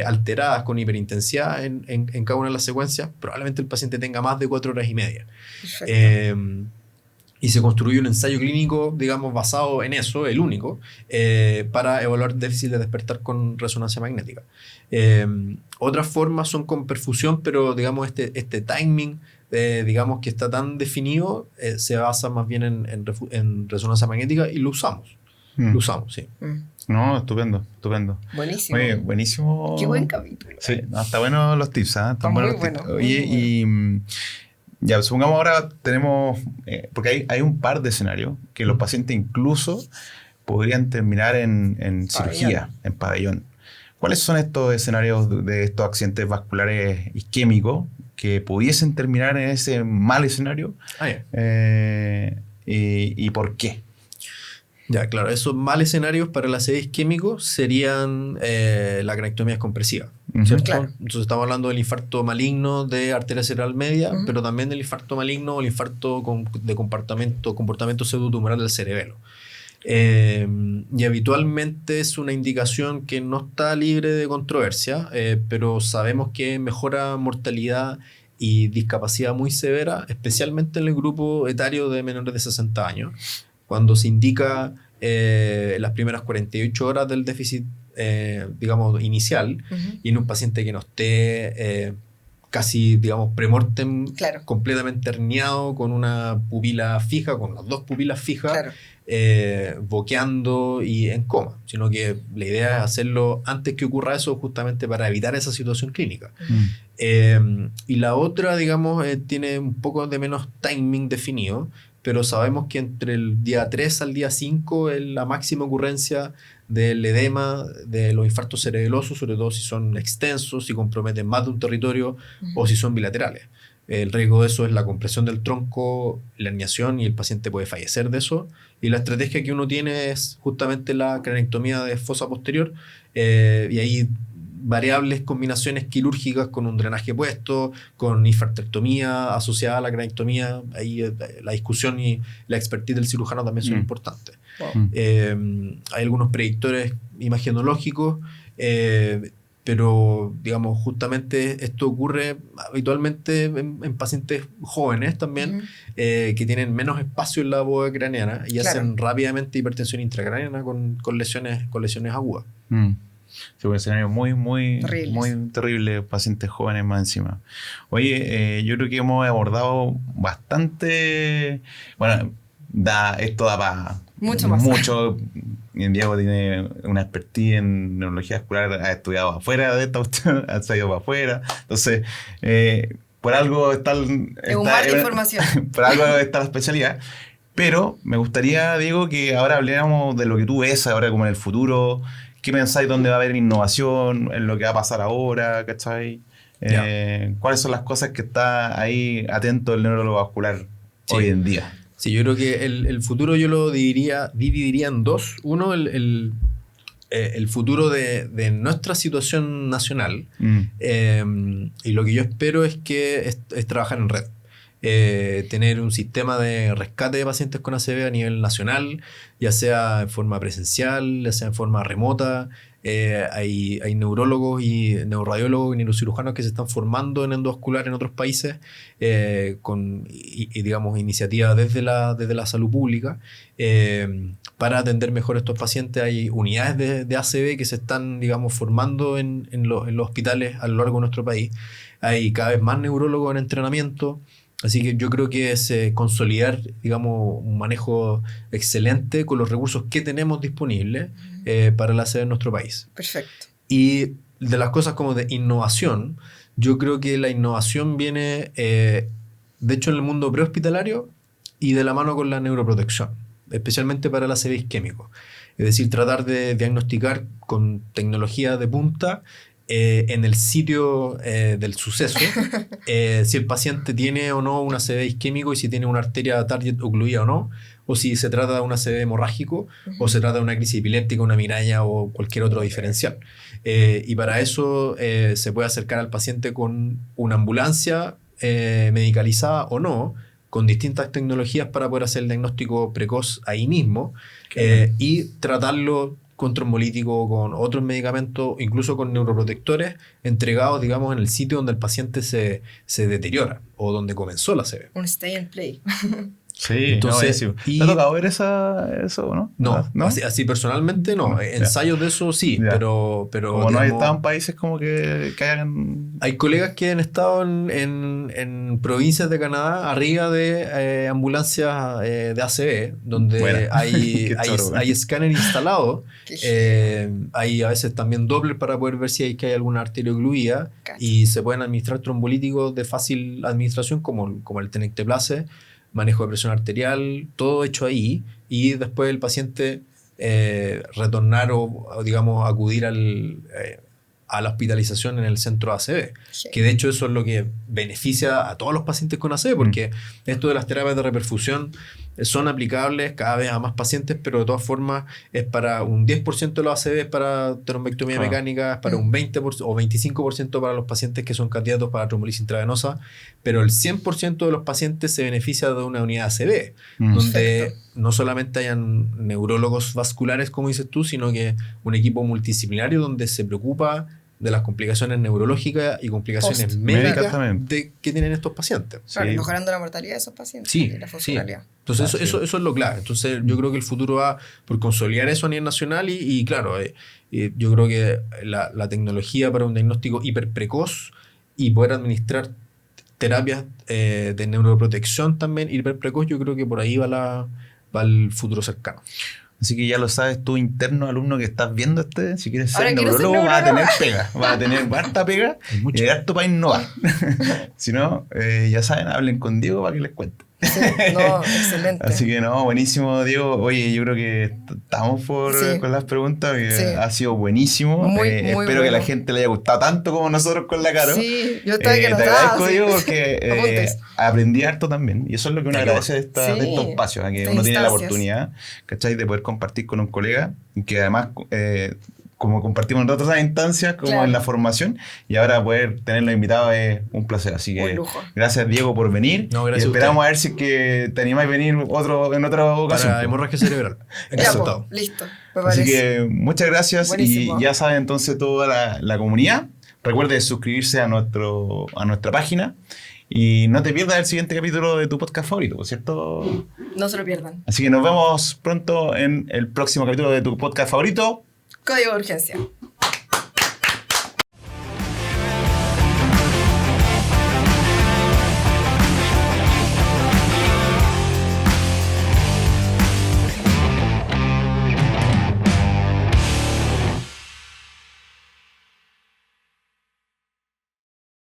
alteradas con hiperintensidad en cada una de las secuencias, probablemente el paciente tenga más de 4 horas y media. Y se construye un ensayo clínico, basado en eso, el único, para evaluar déficit de despertar con resonancia magnética. Otras formas son con perfusión, pero este timing, que está tan definido, se basa más bien en resonancia magnética y lo usamos. Lo usamos, sí. No, estupendo. Buenísimo. Oye, buenísimo. Qué buen capítulo. Sí, está bueno los tips, ¿eh? Está muy bueno. Oye, y ya, supongamos ahora tenemos, porque hay un par de escenarios que los pacientes incluso podrían terminar en cirugía, en pabellón. ¿Cuáles son estos escenarios de estos accidentes vasculares isquémicos que pudiesen terminar en ese mal escenario? ¿Y por qué? Ya, claro, esos mal escenarios para el ACV isquémico serían la cranectomía compresiva, ¿cierto? Claro. Entonces estamos hablando del infarto maligno de arteria cerebral media, pero también del infarto maligno o el infarto de comportamiento pseudotumoral del cerebelo. Y habitualmente es una indicación que no está libre de controversia, pero sabemos que mejora mortalidad y discapacidad muy severa, especialmente en el grupo etario de menores de 60 años. Cuando se indica las primeras 48 horas del déficit, inicial, y en un paciente que no esté casi, premortem, completamente herniado, con una pupila fija, con las dos pupilas fijas, boqueando y en coma, sino que la idea es hacerlo antes que ocurra eso, justamente para evitar esa situación clínica. Y la otra, tiene un poco de menos timing definido, pero sabemos que entre el día 3 al día 5 es la máxima ocurrencia del edema, de los infartos cerebelosos, sobre todo si son extensos, si comprometen más de un territorio o si son bilaterales. El riesgo de eso es la compresión del tronco, la herniación, y el paciente puede fallecer de eso. Y la estrategia que uno tiene es justamente la cranectomía de fosa posterior, y ahí variables combinaciones quirúrgicas con un drenaje puesto, con infartectomía asociada a la cranectomía. Ahí la discusión y la expertise del cirujano también son importantes. Wow. Hay algunos predictores imagenológicos, pero digamos justamente esto ocurre habitualmente en pacientes jóvenes también, que tienen menos espacio en la bóveda craneana y hacen rápidamente hipertensión intracraneana con lesiones agudas. Sí, un escenario muy Terribles. terrible, pacientes jóvenes más encima. Oye, yo creo que hemos abordado bastante. Bueno, esto da para mucho más. Diego tiene una expertise en neurología vascular, ha estudiado afuera de esto, ha salido para afuera. Entonces, por algo está es un mar de información. Por algo está la especialidad. Pero me gustaría, Diego, que ahora habláramos de lo que tú ves ahora como en el futuro. ¿Qué pensáis? ¿Dónde va a haber innovación? ¿En lo que va a pasar ahora? ¿Cachai? ¿Cuáles son las cosas que está ahí atento el neurólogo vascular hoy en día? Sí, yo creo que el futuro yo lo dividiría en dos. Uno, el futuro de nuestra situación nacional. Y lo que yo espero es que es trabajar en red. Tener un sistema de rescate de pacientes con ACV a nivel nacional, ya sea en forma presencial, ya sea en forma remota. Hay neurólogos y neuroradiólogos y neurocirujanos que se están formando en endovascular en otros países, con digamos, iniciativas desde la salud pública, para atender mejor a estos pacientes. Hay unidades de ACV que se están, digamos, formando en los hospitales a lo largo de nuestro país. Hay cada vez más neurólogos en entrenamiento. Así que yo creo que es consolidar, digamos, un manejo excelente con los recursos que tenemos disponibles para la ACV en nuestro país. Perfecto. Y de las cosas como de innovación, yo creo que la innovación viene, de hecho, en el mundo prehospitalario y de la mano con la neuroprotección, especialmente para el ACV isquémico. Es decir, tratar de diagnosticar con tecnología de punta en el sitio del suceso, si el paciente tiene o no un ACV isquémico y si tiene una arteria target ocluida o no, o si se trata de un ACV hemorrágico o se trata de una crisis epiléptica, una migraña o cualquier otro diferencial. Y para eso se puede acercar al paciente con una ambulancia medicalizada o no, con distintas tecnologías para poder hacer el diagnóstico precoz ahí mismo, y tratarlo con trombólítico, con otros medicamentos, incluso con neuroprotectores entregados, digamos, en el sitio donde el paciente se deteriora o donde comenzó la ACV. Un stay and play. Sí, entonces, ¿te ha tocado ver eso, no? No. Así personalmente no. Ensayos de eso sí, pero como no hay estado en países como que hagan... Hay colegas que han estado en provincias de Canadá arriba de ambulancias de ACV, donde hay escáner instalado. Hay a veces también Doppler para poder ver si hay alguna arteria ocluida, y se pueden administrar trombolíticos de fácil administración como el tenecteplase, manejo de presión arterial, todo hecho ahí, y después el paciente retornar o digamos acudir a la hospitalización en el centro ACV, que de hecho eso es lo que beneficia a todos los pacientes con ACV, porque esto de las terapias de reperfusión son aplicables cada vez a más pacientes, pero de todas formas es para un 10% de los ACV es para trombectomía mecánica, es para un 20% o 25% para los pacientes que son candidatos para trombolisis intravenosa, pero el 100% de los pacientes se beneficia de una unidad ACV, donde no solamente hayan neurólogos vasculares, como dices tú, sino que un equipo multidisciplinario donde se preocupa de las complicaciones neurológicas y complicaciones médicas que tienen estos pacientes. Claro, mejorando la mortalidad de esos pacientes y la funcionalidad. Sí. Entonces eso es lo clave. Entonces yo creo que el futuro va por consolidar eso a nivel nacional y claro, yo creo que la tecnología para un diagnóstico hiperprecoz y poder administrar terapias de neuroprotección también hiperprecoz, yo creo que por ahí va el futuro cercano. Así que ya lo sabes tú, interno alumno que estás viendo si quieres ser neurólogo, vas a tener pega, vas a tener harta pega y harto para innovar. Si no, ya saben, hablen con Diego para que les cuente. Sí, no, excelente. Así que no, buenísimo, Diego. Oye, yo creo que estamos con las preguntas, que Sí. ha sido buenísimo. Muy Espero bueno. que a la gente le haya gustado tanto como nosotros con la Caro. Sí, yo estaba que Te notaba, agradezco, sí. Diego, porque Apuntes. aprendí harto también. Y eso es lo que uno Sí. agradece de estos Sí, espacios, que de uno tiene la instancias. oportunidad, ¿cachai? De poder compartir con un colega, y que además, como compartimos en otras instancias, como Claro. en la formación, y ahora poder tenerlo invitado es un placer. Así Un que lujo. gracias, Diego, por venir. No, gracias y a esperamos a ver si es que te animáis a venir en otra ocasión. Para hemorragia cerebral. Ya, Encantado. po, listo. Me Así parece. que muchas gracias. Buenísimo. Y ya saben entonces toda la comunidad. Recuerde suscribirse a nuestra página. Y no te pierdas el siguiente capítulo de tu podcast favorito, ¿por cierto? No se lo pierdan. Así que nos vemos pronto en el próximo capítulo de tu podcast favorito. Código de urgencia.